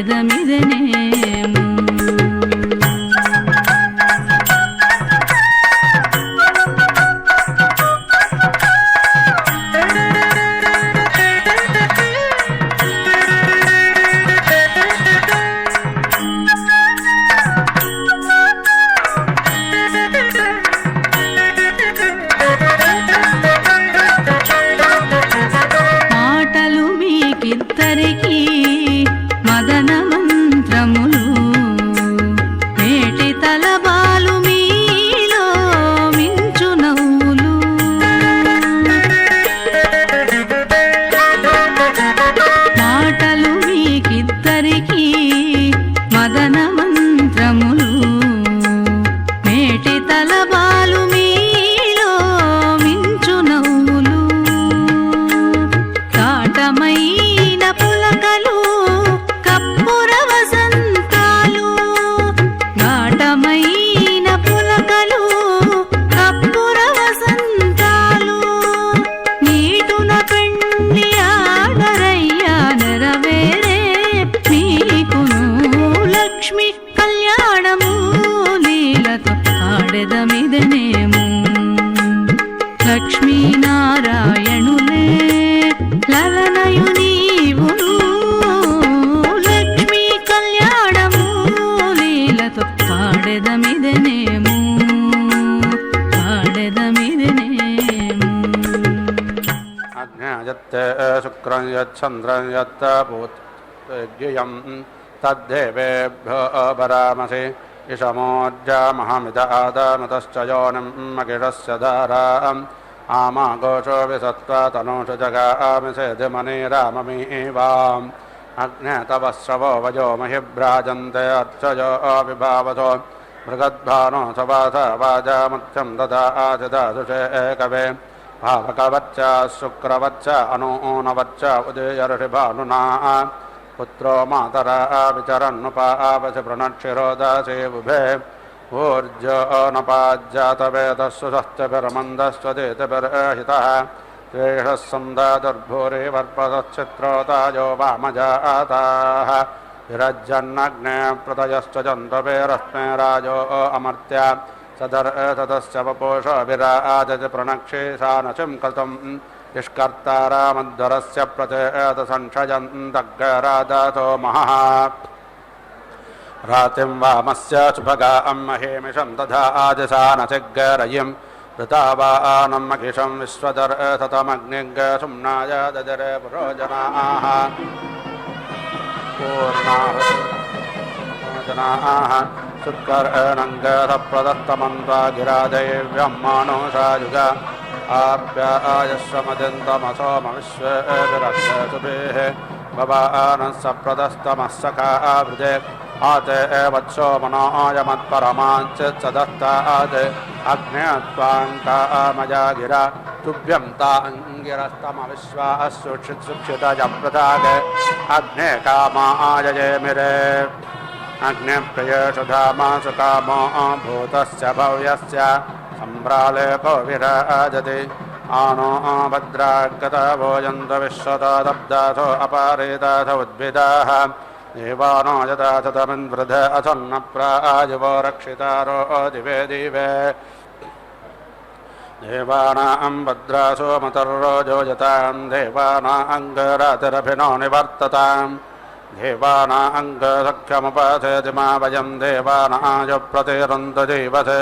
పాడెదమిదనేము. మాటలు మీకిద్దరికీ మదన మంత్రములు, మేటి తలబాలు మీలో మించు నవ్వులు. మాటలు మీకిద్దరికీ మదన మంత్రములు, మేటి తలబాలు మీలో మించు నవ్వులు. కాటమైన పులకలు కప్పుర వసంతాలు, ఘాటమైన పులకలు కప్పుర వసంతాలు. నీటున పెండ్లి ఆడరయ్యా నెరవేరే మీకును లక్ష్మి కళ్యాణము లీలతో పాడెదమిదనేము. లక్ష్మీనారాయణులే లలనయు నీవును, లక్ష్మీ కళ్యాణము లీలతో పాడెదమిదనేము, పాడెదమిదనేము. అజ్ఞాయత్తే శుక్రం యచ్చంద్రం యత్త భూత్యయం తద్దేవేభ్యో పరామసి ఇషమోజ్జామహమిద ఆదామతశ్చ యోనిం మగిషస్య ధారాం ఆమాఘోషో విసత్వా తనూషు జగామిషేధిమనిరామమీవాం అగ్నేతవశ్రవో వజో మహిభ్రాజంతే అర్చయో విభావసో మృగద్భానో సవాస వాజాముఖ్యం దదాదుషే కవే భావకవచ్చ శుక్రవచ్చ అనూనవచ్చ ఉదయర్షిభానునా పుత్రో మాతరా విచరన్నుపావసి ప్రణక్షిరోదాసే ఉభే ఊర్జో నపాజ్జాతవేదస్సు సస్యభిర్మందస్వదేతభిర్హితః త్వేషः సందాదుర్భూరి వర్పదశ్చిత్రోతాయో వామజాతాः విరజ్జన్నగ్నే ప్రతయశ్చ జంతవేరస్మే రాజో అమర్త్య సదర్తతశ్చ వపోష విరాజతి ప్రణక్షేషానశిం కృతం నిష్కర్తారామధ్వరస్య ప్రచేత సంక్షయంతగ్గరాదాతో మహః రాతిం వామస్య శుభగాం మహేమిషం తథా ఆదిశానచిగ్గరయిం ఋతావానం మహిషం విశ్వదర్తతమగ్నిగ్గసుమ్నాయ దదరే పురోజనాః పూర్ణాః శుక్కర్ణంగసప్రదత్తమంత్వా గిరాదేవ్యం మానోషాయుగ ఆప్యాయశ్వమదింతమసోమ విశ్వేభిరక్షసుభిః భవానः సప్రదస్తమः సఖావృజే ఆతే వత్సో మనోయమత్పరమాంచిత్సదస్తాద్ అగ్నేత్వాంకామయా గిరా తుభ్యం తాంగిరస్తమ విశ్వాసుక్షితజ ప్రదాగ్ అగ్నే కామాయజేమిరే అగ్నిప్రియషు ధామాసు కామో భూతస్య భవ్యస్య సంభ్రాలేపో విరాజతి ఆనో భద్రాగత భోజంత విశ్వతాదబ్దాథో అపారేతాథ ఉద్భిదాః దేవానో యథా తదమిన్వృధ అసన్న ప్రాయువో రక్షితారో దివే దివే దేవానాం భద్రాసో మతర్రోజో యతాం దేవానాంగరాతిరభినో నివర్తతాం దేవానాంగసఖ్యముపాసేతి మా వయం దేవానాయ ప్రతిరంతు జీవసే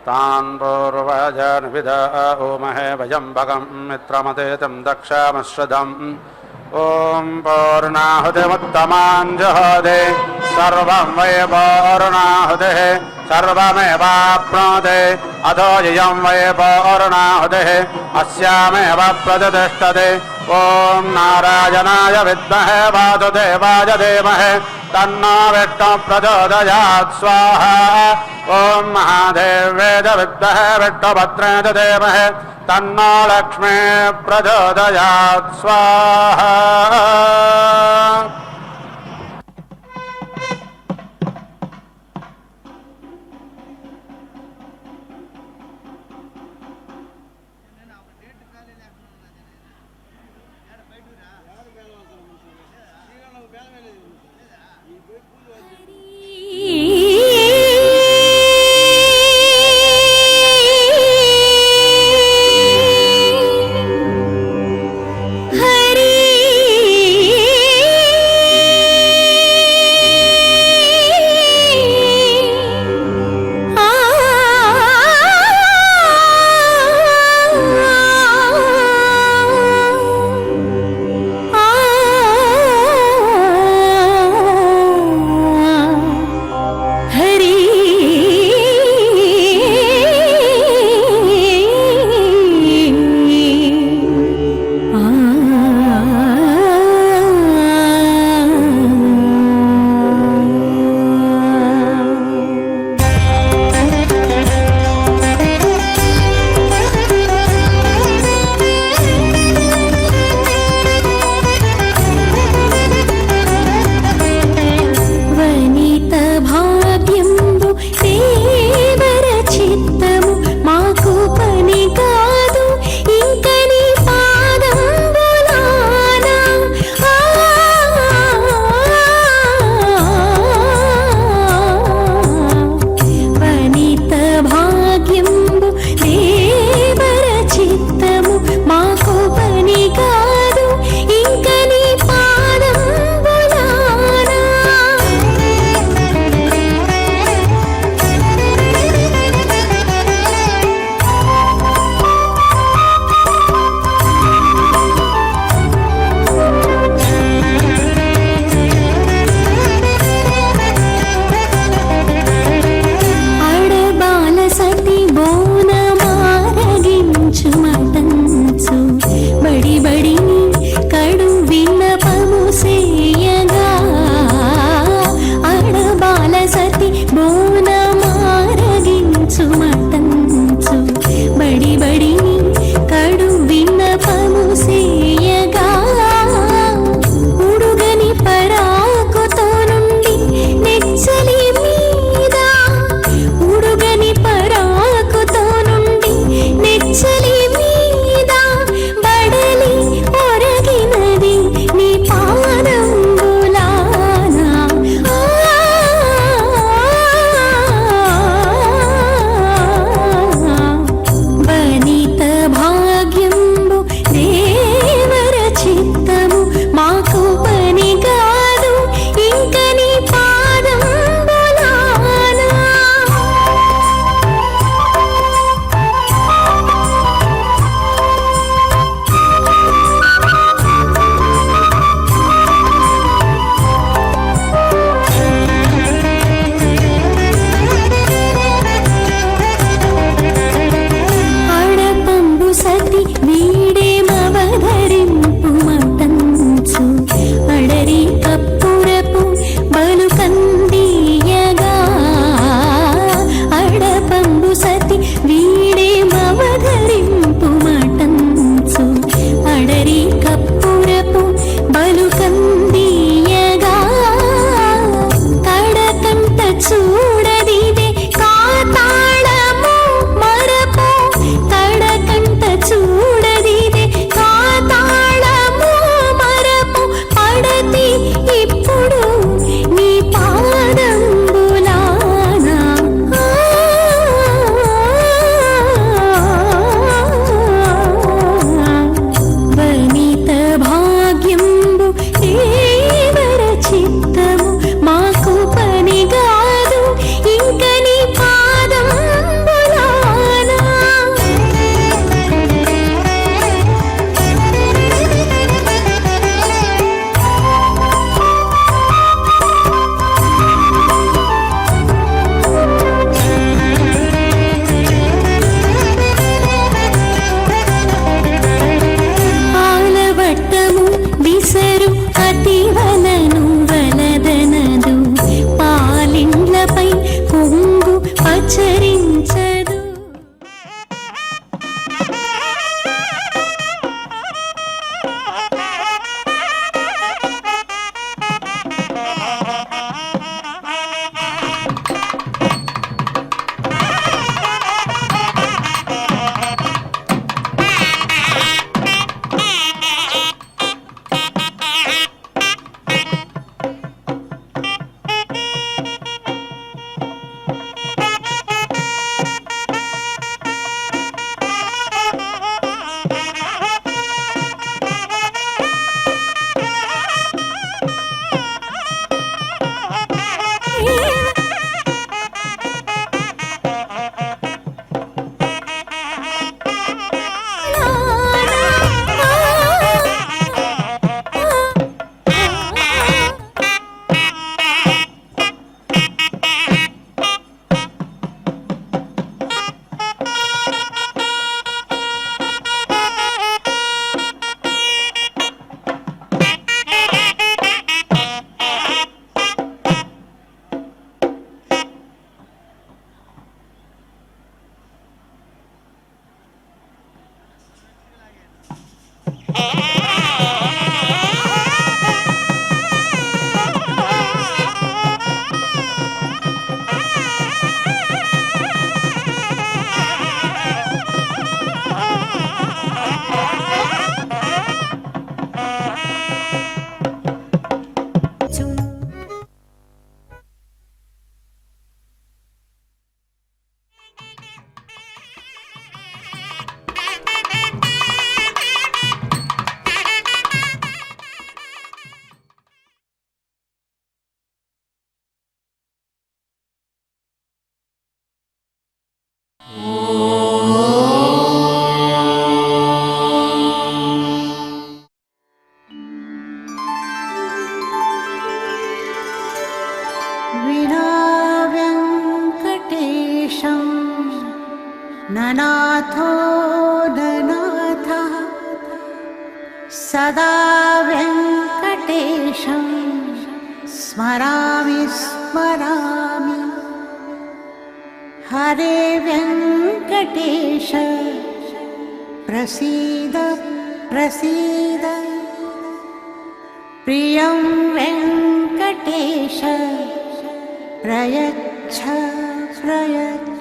తాన్ పూర్వజాన్ విదామహే వయం భగం మిత్రమతేతం దక్షామశ్రదం ఓం పూర్ణాహుతిముత్తమాన్ జహోదే సర్వం వై పూర్ణాహుతిః సర్వమేవాప్నోతి అథో యం వై పూర్ణాహుతిః అస్యామేవ ప్రతిష్ఠతే ఓం నారాయణాయ విద్మహే వాసుదేవాయ ధీమహి తన్నో విష్ణు ప్రచోదయాత్ స్వాహా ఓం మహాదేవ్యేద విద్మహే విష్ణుభద్రేద ధీమహి తన్నో లక్ష్మీ ప్రచోదయాత్ స్వాహా. వేల ఆ विना वेङ्कटेशं ननाथो ननाथः सदा वेङ्कटेशं स्मरामि स्मरामि हरे वेङ्कटेश प्रसीद प्रसीद प्रियं वेङ्कटेश प्रयच्छ प्रयच्छ